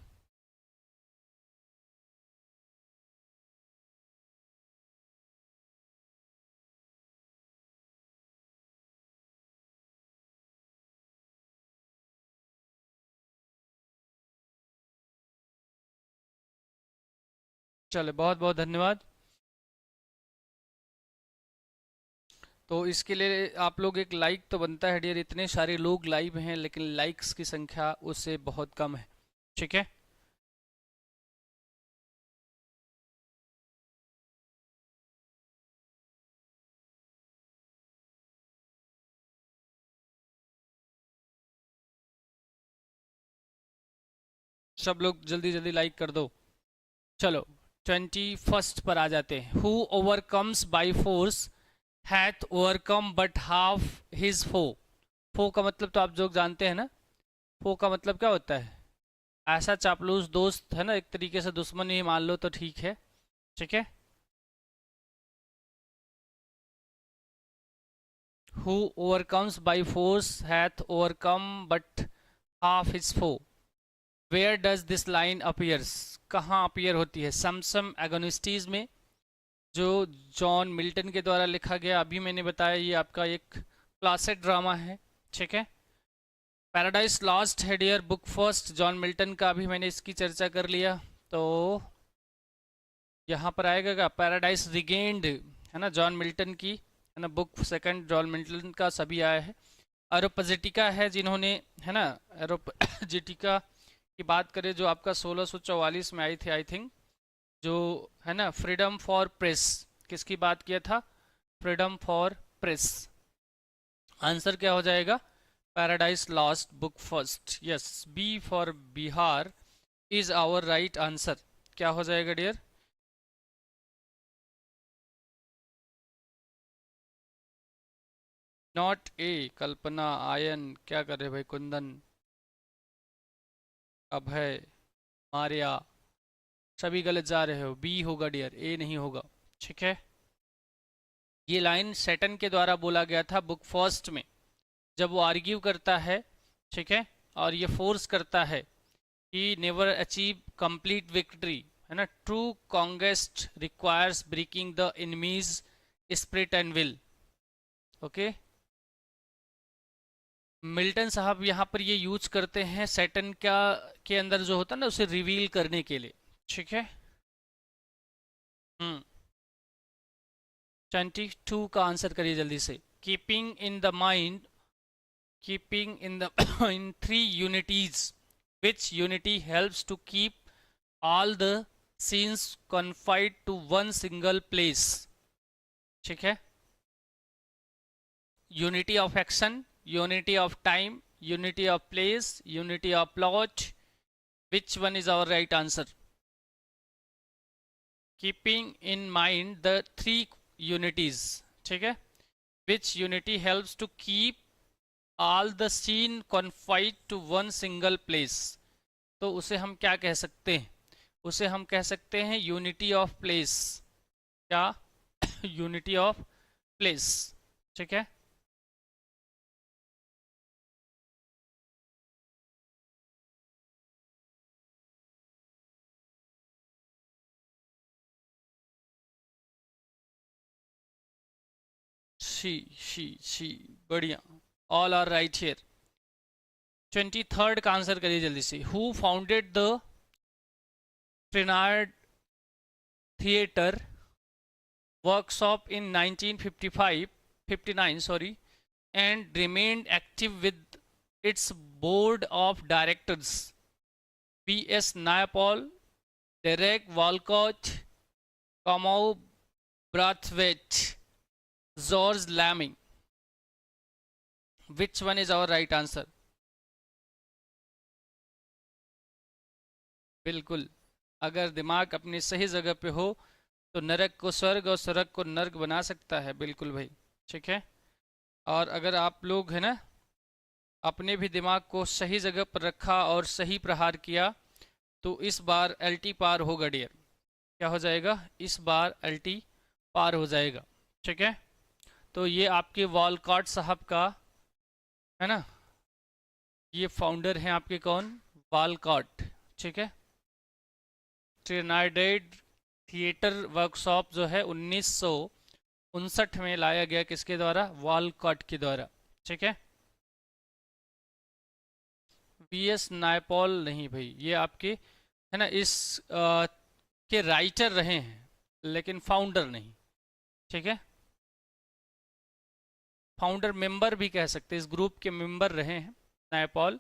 चलो, बहुत बहुत धन्यवाद। तो इसके लिए आप लोग एक लाइक तो बनता है डियर, इतने सारे लोग लाइव हैं लेकिन लाइक्स की संख्या उससे बहुत कम है। ठीक है, सब लोग जल्दी जल्दी लाइक कर दो। चलो, 21st पर आ जाते हैं। Who overcomes by force hath overcome but half his foe. Foe का मतलब तो आप लोग जानते हैं ना, फो का मतलब क्या होता है? ऐसा चापलूस दोस्त है ना, एक तरीके से दुश्मन ही मान लो तो ठीक है। ठीक है, who overcomes by force hath overcome but half his foe. Where does this line appears? कहाँ अपीयर होती है? सम एगोनिस्टीज में, जो जॉन मिल्टन के द्वारा लिखा गया, अभी मैंने बताया ये आपका एक क्लासिक ड्रामा है। ठीक है, पैराडाइज लॉस्ट है dear, book first John Milton का, अभी मैंने इसकी चर्चा कर लिया। तो यहाँ पर आएगा क्या? पैराडाइज रिगेन्ड है ना, जॉन मिल्टन की है ना, बुक सेकंड जॉन मिल्टन का, सभी आया है। एरोपजेटिका है जिन्होंने, है ना, एरोपजेटिका की बात करें जो आपका 1644 में आई थी आई थिंक, जो है ना फ्रीडम फॉर प्रेस, किसकी बात किया था? Freedom for press. आंसर क्या हो जाएगा? Paradise Lost book first. Yes, B for Bihar is our right answer. क्या हो जाएगा डियर? नॉट ए, कल्पना, आयन, क्या कर रहे भाई, कुंदन, अभय, मारिया, सभी गलत जा रहे हो। बी होगा डियर, ए नहीं होगा। ठीक है, ये लाइन सेटन के द्वारा बोला गया था बुक फर्स्ट में, जब वो आर्ग्यू करता है। ठीक है, और ये फोर्स करता है कि नेवर अचीव कंप्लीट विक्ट्री, है ना, true conquest requires breaking the enemy's spirit and will. Okay, Milton साहब यहाँ पर ये यूज करते हैं सैटर्न का के अंदर जो होता है ना, उसे रिवील करने के लिए। ठीक है, 22 का आंसर करिए जल्दी से। Keeping in the mind, keeping in the in three unities, which unity helps to keep all the scenes confined to one single place? ठीक है, unity of action, unity of time, unity of place, unity of plot, which one is our right answer? Keeping in mind the three unities, ठीक है, which unity helps to keep all the scene confined to one single place? तो उसे हम क्या कह सकते हैं? उसे हम कह सकते हैं यूनिटी ऑफ प्लेस। क्या? Unity of place. ठीक है, शी बढ़िया, all are right here. 23rd का आंसर करिए जल्दी से। Who founded the Trinard theatre workshop in 1959 sorry, and remained active with its board of directors? P.S. Naipaul, Derek Walcott, Kamau Brathwaite, George Lamming। Which one is our right answer? बिल्कुल, अगर दिमाग अपनी सही जगह पे हो तो नरक को स्वर्ग और स्वर्ग को नर्क बना सकता है। बिल्कुल भाई, ठीक है। और अगर आप लोग है ना अपने भी दिमाग को सही जगह पर रखा और सही प्रहार किया तो इस बार एलटी पार होगा डियर। क्या हो जाएगा? इस बार एलटी पार हो जाएगा, ठीक है। तो ये आपके वॉलकॉट साहब का है ना, ये फाउंडर हैं आपके कौन? वॉलकॉट, ठीक है। ट्रिनाइडेड थिएटर वर्कशॉप जो है 1959 में लाया गया, किसके द्वारा? वॉलकॉट के द्वारा, ठीक है। वीएस नायपॉल नहीं भाई, ये आपके है ना इस के राइटर रहे हैं लेकिन फाउंडर नहीं, ठीक है। फाउंडर मेंबर भी कह सकते हैं, इस ग्रुप के मेंबर रहे हैं नायपॉल,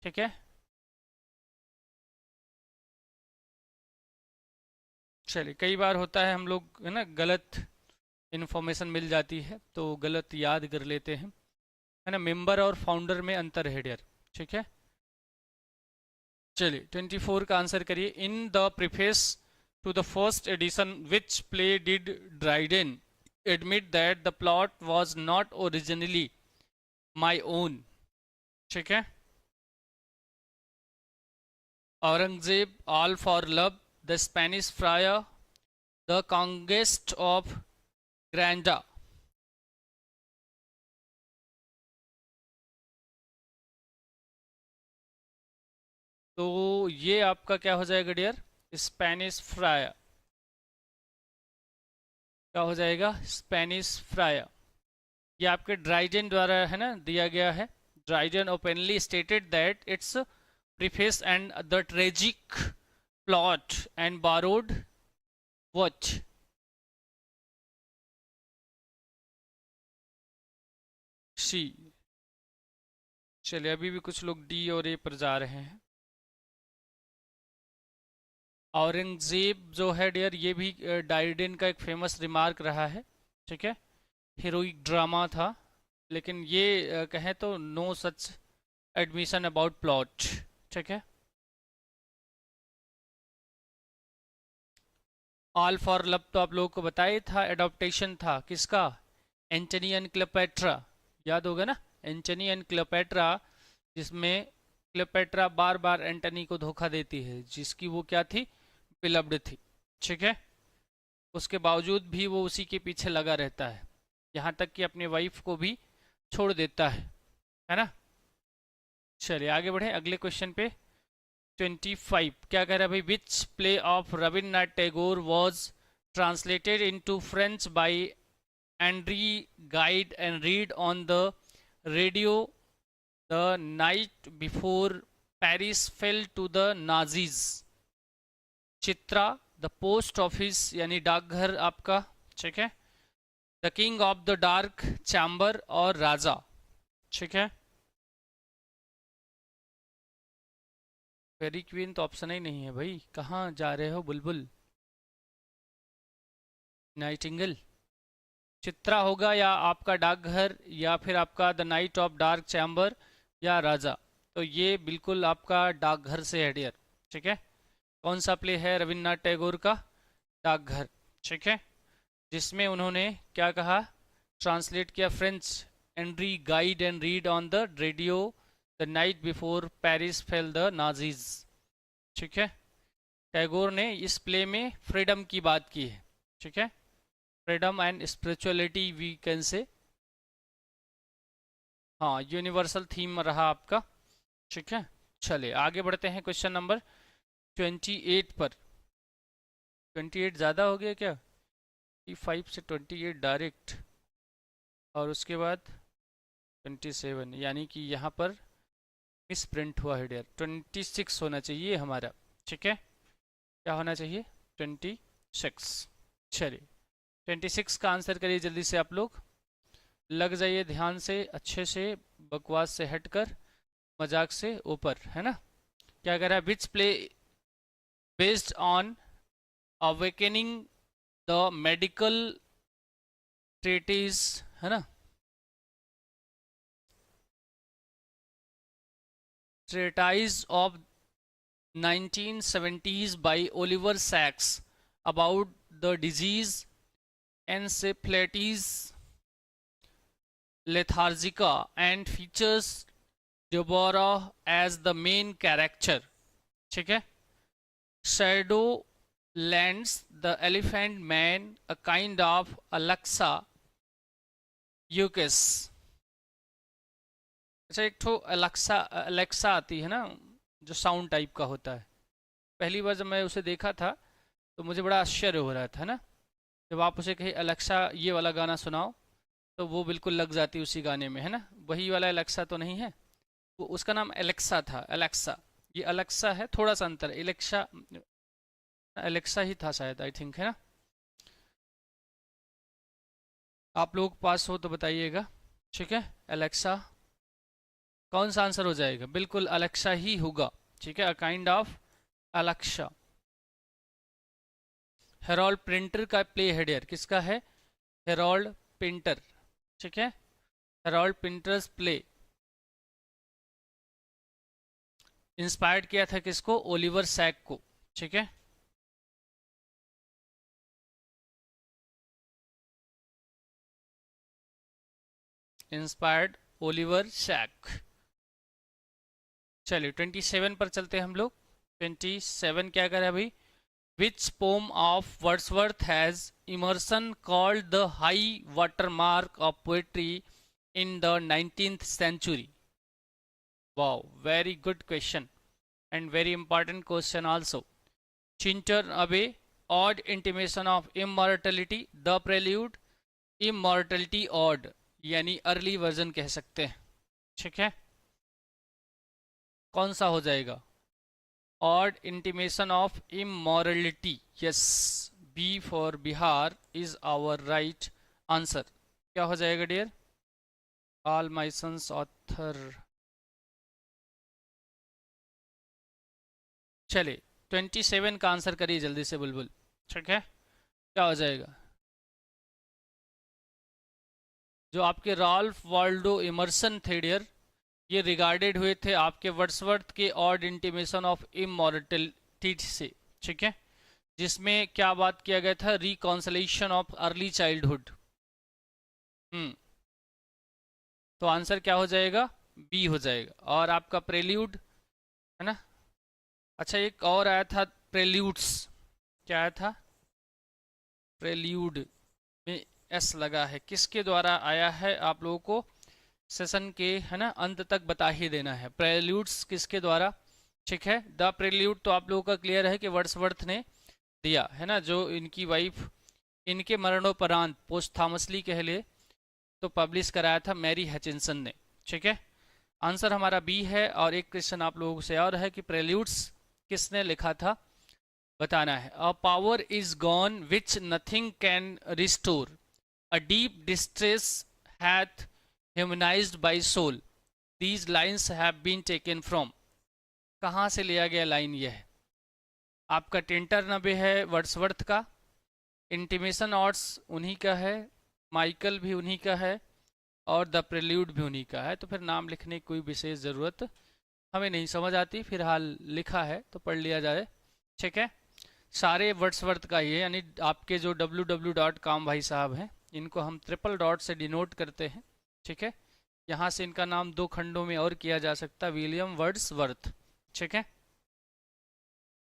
ठीक है। चलिए, कई बार होता है हम लोग है ना गलत इन्फॉर्मेशन मिल जाती है तो गलत याद कर लेते हैं, है ना। मेंबर और फाउंडर में अंतर है डियर, ठीक है। चलिए 24 का आंसर करिए। In the preface to the first edition which play did Dryden admit that the plot was not originally my own, ठीक है। Aurangzeb, all for love, the Spanish friar, the conquest of Granada. तो ये आपका क्या हो जाएगा dear? Spanish fryer. क्या हो जाएगा? Spanish fryer. ये आपके ड्राइडेन द्वारा है ना दिया गया है। Dryden openly stated that it's preface and the tragic plot and borrowed what? सी। चलिए, अभी भी कुछ लोग डी और ए पर जा रहे हैं। औरंगजेब जो है डियर, ये भी डायडेन का एक फेमस रिमार्क रहा है, ठीक है। हीरोइक ड्रामा था, लेकिन ये कहें तो no such admission about plot, ठीक है। ऑल फॉर लव तो आप लोगों को बताया था, एडॉप्टेशन था किसका? एंटनी एंड क्लेयोपेट्रा, याद होगा ना, एंटनी एंड क्लेयोपेट्रा, जिसमें क्लेयोपेट्रा बार बार एंटनी को धोखा देती है, जिसकी वो क्या थी? बिलव्ड थी, ठीक है। उसके बावजूद भी वो उसी के पीछे लगा रहता है, यहाँ तक कि अपनी वाइफ को भी छोड़ देता है ना। चलिए आगे बढ़े अगले क्वेश्चन पे। 25 क्या कह रहा है भाई? Which play of Rabindranath Tagore was translated into French by Andre Gide and read on the radio the night before Paris fell to the Nazis? Chitra, the post office यानी डाकघर आपका, ठीक है, the king of the dark chamber और राजा, ठीक है। फेरी queen तो option ही नहीं है भाई, कहाँ जा रहे हो बुलबुल? नाइटिंगेल। चित्रा होगा या आपका डाकघर या फिर आपका the night of dark chamber या राजा। तो ये बिल्कुल आपका डाकघर से है डियर, ठीक है। कौन सा प्ले है रविन्द्रनाथ टैगोर का? डाकघर, ठीक है, जिसमें उन्होंने क्या कहा? ट्रांसलेट किया French, Andre Gide and read on the radio the night before Paris fell the Nazis, ठीक है। टैगोर ने इस प्ले में फ्रीडम की बात की है, ठीक है। Freedom and spirituality we can say, हाँ, यूनिवर्सल थीम रहा आपका, ठीक है। चलिए आगे बढ़ते हैं क्वेश्चन नंबर 28 पर। 28 ज़्यादा हो गया क्या? 25 से 28 डायरेक्ट, और उसके बाद 27, यानी कि यहाँ पर मिस प्रिंट हुआ है डियर। 26 होना चाहिए हमारा, ठीक है। क्या होना चाहिए? 26। चलिए 26 का आंसर करिए जल्दी से आप लोग, लग जाइए ध्यान से, अच्छे से, बकवास से हटकर, मजाक से ऊपर, है ना। क्या कह रहा है? Which play based on awakening the medical treatise, है ना, treatise of 1970s by Oliver Sacks about the disease encephalitis lethargica and features Deborah as the main character. ठीक है. Shadowlands, the Elephant Man, a kind of Alexa UK's. अच्छा, एक ठो Alexa आती है ना, जो साउंड टाइप का होता है. पहली बार जब मैं उसे देखा था तो मुझे बड़ा आश्चर्य हो रहा था ना. जब आप उसे कहीं अलेक्सा ये वाला गाना सुनाओ तो वो बिल्कुल लग जाती उसी गाने में, है ना. वही वाला अलेक्सा तो नहीं है वो, उसका नाम एलेक्सा था. एलेक्सा, ये अलेक्सा है, थोड़ा सा अंतर. एलेक्सा एलेक्सा ही था शायद, आई थिंक, है ना. आप लोग पास हो तो बताइएगा. ठीक है, एलेक्सा कौन सा आंसर हो जाएगा? बिल्कुल अलेक्सा ही होगा. ठीक है, a kind of Alexa. Harold printer का प्ले हेडियर किसका है? Harold Pinter. ठीक है, हेरोल्ड पिंटर्स प्ले इंस्पायर्ड किया था किसको? ओलिवर सैक को. ठीक है, इंस्पायर्ड ओलिवर सैक. चलिए 27 पर चलते हैं हम लोग. 27 क्या करें अभी? Which poem of Wordsworth has Emerson called the high watermark of poetry in the 19th century? Wow, very good question and very important question also. Chintan Abbey, Odd Intimation of Immortality, The Prelude, Immortality Odd, यानी early version कह सकते हैं. ठीक है, कौन सा हो जाएगा? Odd intimation of immorality. Yes, B for Bihar is our right answer. क्या हो जाएगा dear? All my sons author. चलिए 27 का आंसर करिए जल्दी से बुलबुल. ठीक है, क्या हो जाएगा? जो आपके राल्फ वाल्डो इमर्सन थे डियर, ये रिगार्डेड हुए थे आपके वर्ड्सवर्थ के ऑड इंटीमेशन ऑफ इमॉर्टलिटी से. ठीक है, जिसमें क्या बात किया गया था? रिकॉन्सलेशन ऑफ अर्ली चाइल्डहुड. तो आंसर क्या हो जाएगा? बी हो जाएगा. और आपका प्रेल्यूड है ना. अच्छा, एक और आया था प्रेल्यूड्स. क्या आया था? प्रेल्यूड में एस लगा है. किसके द्वारा आया है आप लोगों को सेशन के, है ना, अंत तक बता ही देना है. प्रेल्यूड्स किसके द्वारा? ठीक है, द प्रेल्यूड तो आप लोगों का क्लियर है कि वर्ड्सवर्थ ने दिया है ना, जो इनकी वाइफ इनके मरणोपरांत पोस्टथामसली कह ले तो पब्लिश कराया था मैरी हचिंसन ने. ठीक है, आंसर हमारा बी है. और एक क्वेश्चन आप लोगों से और है कि प्रेल्यूड्स किसने लिखा था, बताना है. A power is gone which nothing can restore, a deep distress hath humanised by soul, these lines have been taken from. कहाँ से लिया गया लाइन? यह है आपका टिंटर नबे है वर्ड्सवर्थ का, इंटीमेशन ऑड्स उन्हीं का है, माइकल भी उन्हीं का है, और द प्रेल्यूड भी उन्हीं का है. तो फिर नाम लिखने की कोई विशेष ज़रूरत हमें नहीं समझ आती. फिलहाल लिखा है तो पढ़ लिया जाए. ठीक है, सारे वर्ड्सवर्थ का ही है, यानी आपके जो www.com भाई साहब हैं, इनको हम ट्रिपल डॉट से डिनोट करते हैं. ठीक है, यहाँ से इनका नाम दो खंडों में और किया जा सकता है, विलियम वर्ड्सवर्थ. ठीक है,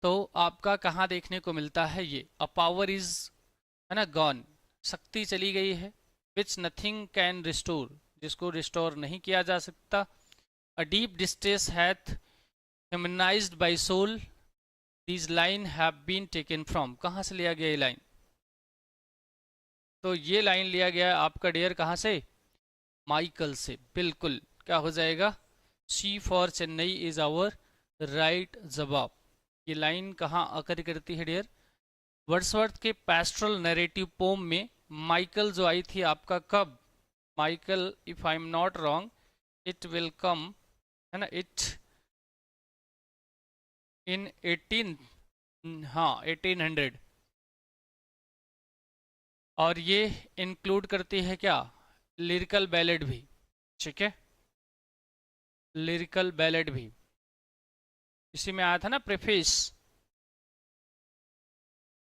तो आपका कहाँ देखने को मिलता है ये? अ पावर इज, है ना, गॉन, शक्ति चली गई है. विच नथिंग कैन रिस्टोर, जिसको रिस्टोर नहीं किया जा सकता. A deep distress hath humanised by soul, these line have been taken from. कहाँ से लिया गया ये लाइन? तो ये लाइन लिया गया आपका डियर कहाँ से? माइकल से. बिल्कुल, क्या हो जाएगा? C for Chennai is our right जवाब. ये लाइन कहाँ अकर करती है डियर? वर्ड्सवर्थ के पैस्ट्रल नैरेटिव पोम में माइकल जो आई थी आपका कब? Michael, if I am not wrong, it will come, है ना, इट इन 18, हाँ 1800. और ये इंक्लूड करती है क्या? लिरिकल बैलेड भी. ठीक है, लिरिकल बैलेड भी. इसी में आया था ना प्रेफेस।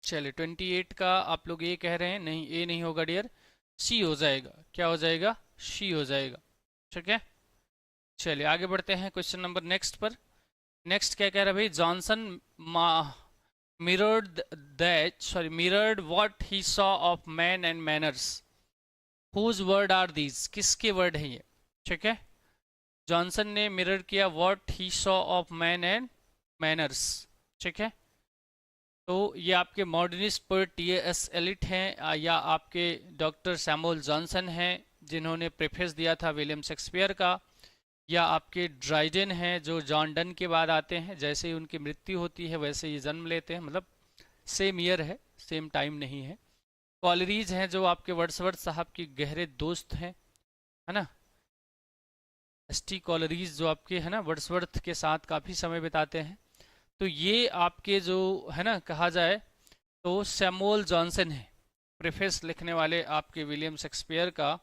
चलिए 28 का आप लोग ए कह रहे हैं, नहीं ए नहीं होगा डियर, सी हो जाएगा। क्या हो जाएगा? सी हो जाएगा। ठीक है, चलिए आगे बढ़ते हैं क्वेश्चन नंबर नेक्स्ट पर। नेक्स्ट क्या कह रहा है भाई, Johnson mirrored what he saw of man and manners. whose word are these? किसके वर्ड है ये? ठीक है, जॉनसन ने मिरर किया what he saw of man and manners। ठीक है, तो ये आपके मॉडर्निस्ट पोएट टी.एस. एलिट हैं या आपके डॉक्टर सैमुअल जॉनसन हैं जिन्होंने प्रेफेस दिया था विलियम शेक्सपियर का, या आपके ड्राइडन हैं जो जॉन डन के बाद आते हैं, जैसे ही उनकी मृत्यु होती है वैसे ही जन्म लेते हैं, मतलब सेम ईयर है, सेम टाइम नहीं है। कॉलरीज हैं जो आपके वर्ड्सवर्थ साहब के गहरे दोस्त हैं, है ना, एस.टी. कॉलरीज जो आपके है ना वर्ड्सवर्थ के साथ काफ़ी समय बिताते हैं। तो ये आपके जो है ना कहा जाए तो सैमुअल जॉनसन है, प्रेफेस लिखने वाले आपके विलियम शेक्सपियर का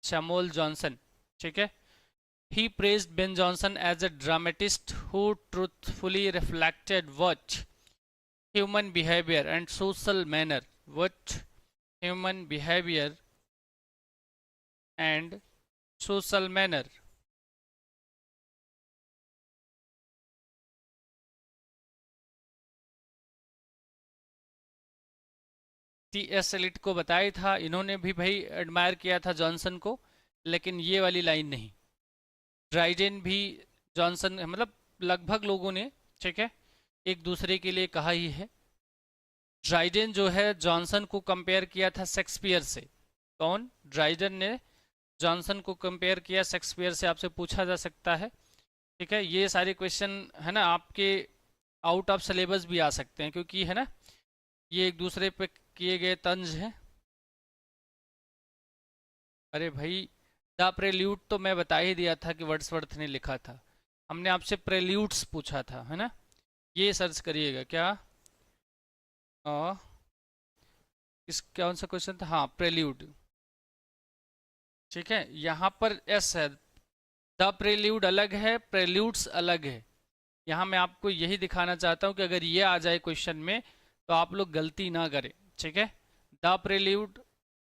सैमुअल जॉनसन। ठीक है, he praised Ben Jonson as a dramatist who truthfully reflected what human behavior and social manner, what human behavior and social manner। T.S.. Elite को बताया था, इन्होंने भी भाई एडमायर किया था जॉनसन को, लेकिन ये वाली लाइन नहीं। ड्राइडेन भी जॉनसन, मतलब लगभग लोगों ने, ठीक है, एक दूसरे के लिए कहा ही है। ड्राइडेन जो है जॉनसन को कंपेयर किया था शेक्सपियर से। कौन? ड्राइडेन ने जॉनसन को कंपेयर किया शेक्सपियर से, आपसे पूछा जा सकता है। ठीक है, ये सारे क्वेश्चन है ना आपके आउट ऑफ सिलेबस भी आ सकते हैं, क्योंकि है ना ये एक दूसरे पे किए गए तंज हैं। अरे भाई, द प्रेल्यूड तो मैं बता ही दिया था कि वर्ड्सवर्थ ने लिखा था। हमने आपसे प्रेल्यूड्स पूछा था, है ना, ये सर्च करिएगा। क्या इस कौन सा क्वेश्चन था? हाँ, प्रेल्यूड। ठीक है, यहाँ पर एस है, द प्रेल्यूड अलग है, प्रेल्यूड्स अलग है। यहाँ मैं आपको यही दिखाना चाहता हूँ कि अगर ये आ जाए क्वेश्चन में तो आप लोग गलती ना करें। ठीक है, द प्रेल्यूड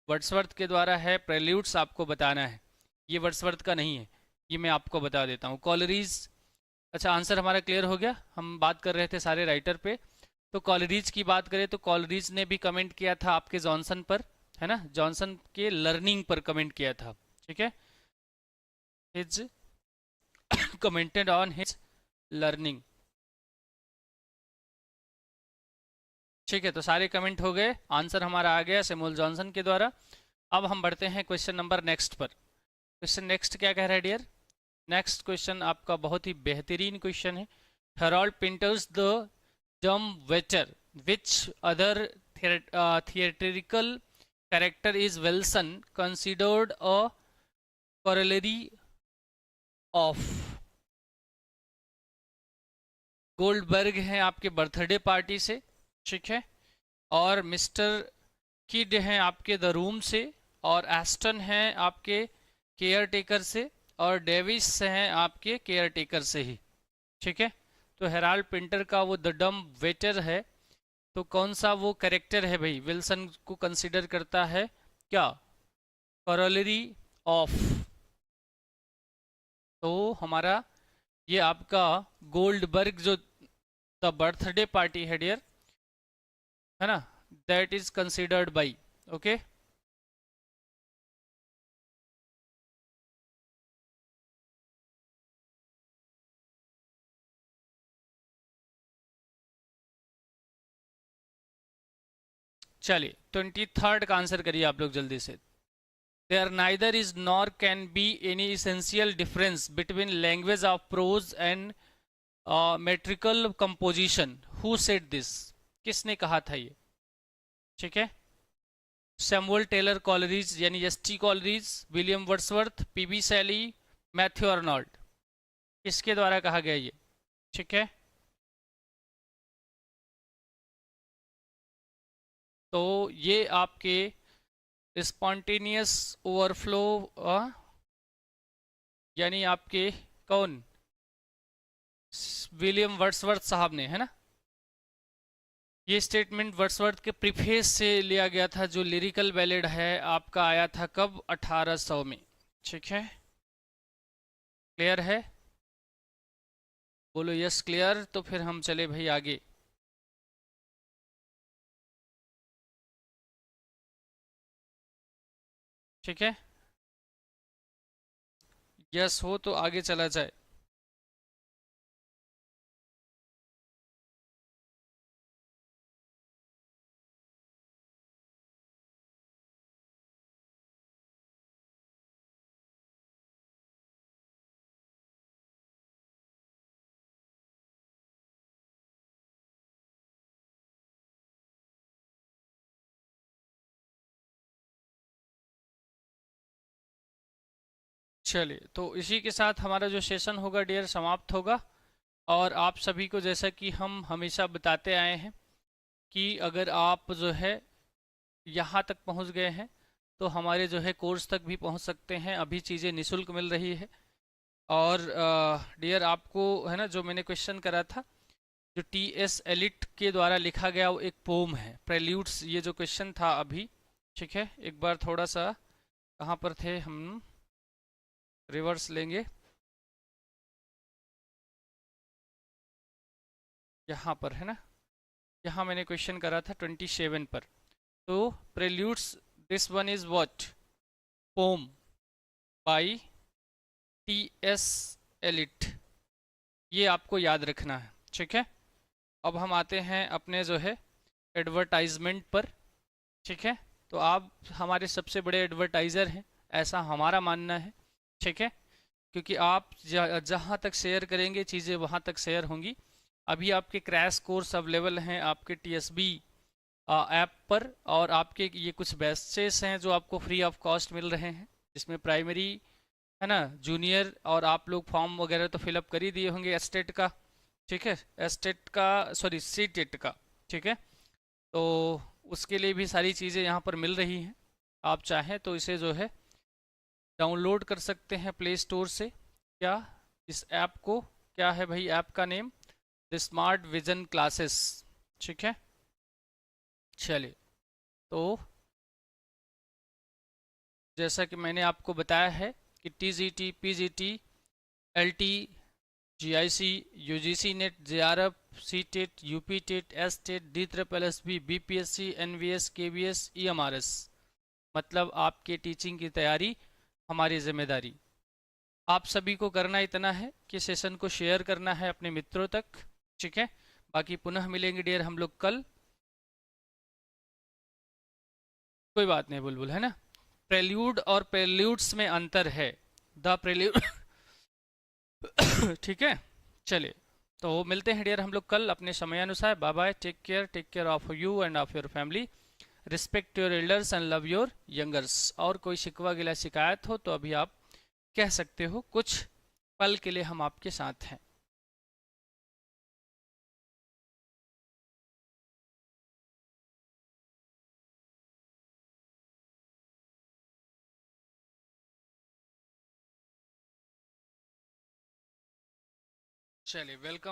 वर्ड्सवर्थ के द्वारा है, प्रेल्यूड्स आपको बताना है, ये वर्ड्सवर्थ का नहीं है, ये मैं आपको बता देता हूँ। कॉलरीज, अच्छा आंसर हमारा क्लियर हो गया। हम बात कर रहे थे सारे राइटर पे, तो कॉलरीज की बात करें तो कॉलरीज ने भी कमेंट किया था आपके जॉनसन पर, है ना, जॉनसन के लर्निंग पर कमेंट किया था। ठीक है, his commented on his learning. ठीक है, तो सारे कमेंट हो गए, आंसर हमारा आ गया सैमुअल जॉनसन के द्वारा। अब हम बढ़ते हैं क्वेश्चन नंबर नेक्स्ट पर। क्वेश्चन नेक्स्ट क्या कह रहा है डियर? नेक्स्ट क्वेश्चन आपका बहुत ही बेहतरीन क्वेश्चन है। Harold Pinter's the dumb waiter which other theatrical character is Wilson considered a corollary of. Goldberg हैं आपके बर्थडे पार्टी से, ठीक है, और मिस्टर किड हैं आपके द रूम से, और एस्टन हैं आपके केयर टेकर से, और डेविस हैं आपके केयर टेकर से ही। ठीक है, तो हेराल्ड पिंटर का वो द डम वेटर है, तो कौन सा वो कैरेक्टर है भाई विल्सन को कंसिडर करता है? क्या? Corollary of. तो हमारा ये आपका गोल्डबर्ग जो द बर्थडे पार्टी है डियर, है ना, that is considered by, okay. चलिए 23rd का आंसर करिए आप लोग जल्दी से। There neither is nor can be any essential difference between language of prose and metrical composition. Who said this? किसने कहा था ये? ठीक है, सैमुअल टेलर कॉलरीज यानी S T. Coleridge, William Wordsworth, P B. Shelley, Matthew Arnold, किसके द्वारा कहा गया ये? ठीक है, तो ये आपके स्पॉन्टेनियस ओवरफ्लो यानी आपके कौन विलियम वर्ड्सवर्थ साहब ने, है ना। ये स्टेटमेंट वर्ड्सवर्थ के प्रीफेस से लिया गया था, जो लिरिकल बैलेड है आपका, आया था कब, 1800 में। ठीक है, क्लियर है, बोलो यस क्लियर। तो फिर हम चले भाई आगे। ठीक है, यस हो तो आगे चला जाए। चलिए, तो इसी के साथ हमारा जो सेशन होगा डियर समाप्त होगा। और आप सभी को, जैसा कि हम हमेशा बताते आए हैं, कि अगर आप जो है यहाँ तक पहुँच गए हैं तो हमारे जो है कोर्स तक भी पहुँच सकते हैं। अभी चीज़ें निःशुल्क मिल रही है। और डियर आपको, है ना, जो मैंने क्वेश्चन करा था, जो टी.एस. एलिट के द्वारा लिखा गया वो एक पोम है, प्रेल्यूड्स, ये जो क्वेश्चन था अभी। ठीक है, एक बार थोड़ा सा, कहाँ पर थे हम, रिवर्स लेंगे, यहाँ पर है ना, यहाँ मैंने क्वेश्चन करा था 27 पर। तो preludes, this one is what, poem by T S. Eliot, ये आपको याद रखना है। ठीक है, अब हम आते हैं अपने जो है एडवर्टाइजमेंट पर। ठीक है, तो आप हमारे सबसे बड़े एडवर्टाइज़र हैं, ऐसा हमारा मानना है। ठीक है, क्योंकि आप जहाँ तक शेयर करेंगे चीज़ें वहाँ तक शेयर होंगी। अभी आपके क्रैश कोर्स अवेलेबल हैं आपके टीएसबी ऐप पर, और आपके ये कुछ बैचेस हैं जो आपको फ्री ऑफ कॉस्ट मिल रहे हैं, जिसमें प्राइमरी, है ना, जूनियर, और आप लोग फॉर्म वगैरह तो फिलअप कर ही दिए होंगे एस्टेट का। ठीक है, एस्टेट का, सॉरी सीटेट का। ठीक है, तो उसके लिए भी सारी चीज़ें यहाँ पर मिल रही हैं। आप चाहें तो इसे जो है डाउनलोड कर सकते हैं प्ले स्टोर से। क्या, इस ऐप को, क्या है भाई ऐप का name, the smart vision classes. ठीक है, चलिए, तो जैसा कि मैंने आपको बताया है कि TGT, PGT, LT, GIC, UGC NET, JRF, CTET, UP TET, S TET, D triple S B, BPSC, NVS, KVS, EMRS, मतलब आपके टीचिंग की तैयारी हमारी जिम्मेदारी। आप सभी को करना इतना है कि सेशन को शेयर करना है अपने मित्रों तक। ठीक है, बाकी पुनः मिलेंगे डियर हम लोग कल। कोई बात नहीं बुलबुल, है ना। प्रेल्यूड और प्रेल्यूड्स में अंतर है, द प्रेल्यूड। ठीक है, चलिए, तो मिलते हैं डियर हम लोग कल अपने समयानुसार। Bye bye, take care of you and of your family, respect your elders and love your youngers. और कोई शिकवा गिला शिकायत हो तो अभी आप कह सकते हो, कुछ पल के लिए हम आपके साथ हैं। चलिए, वेलकम।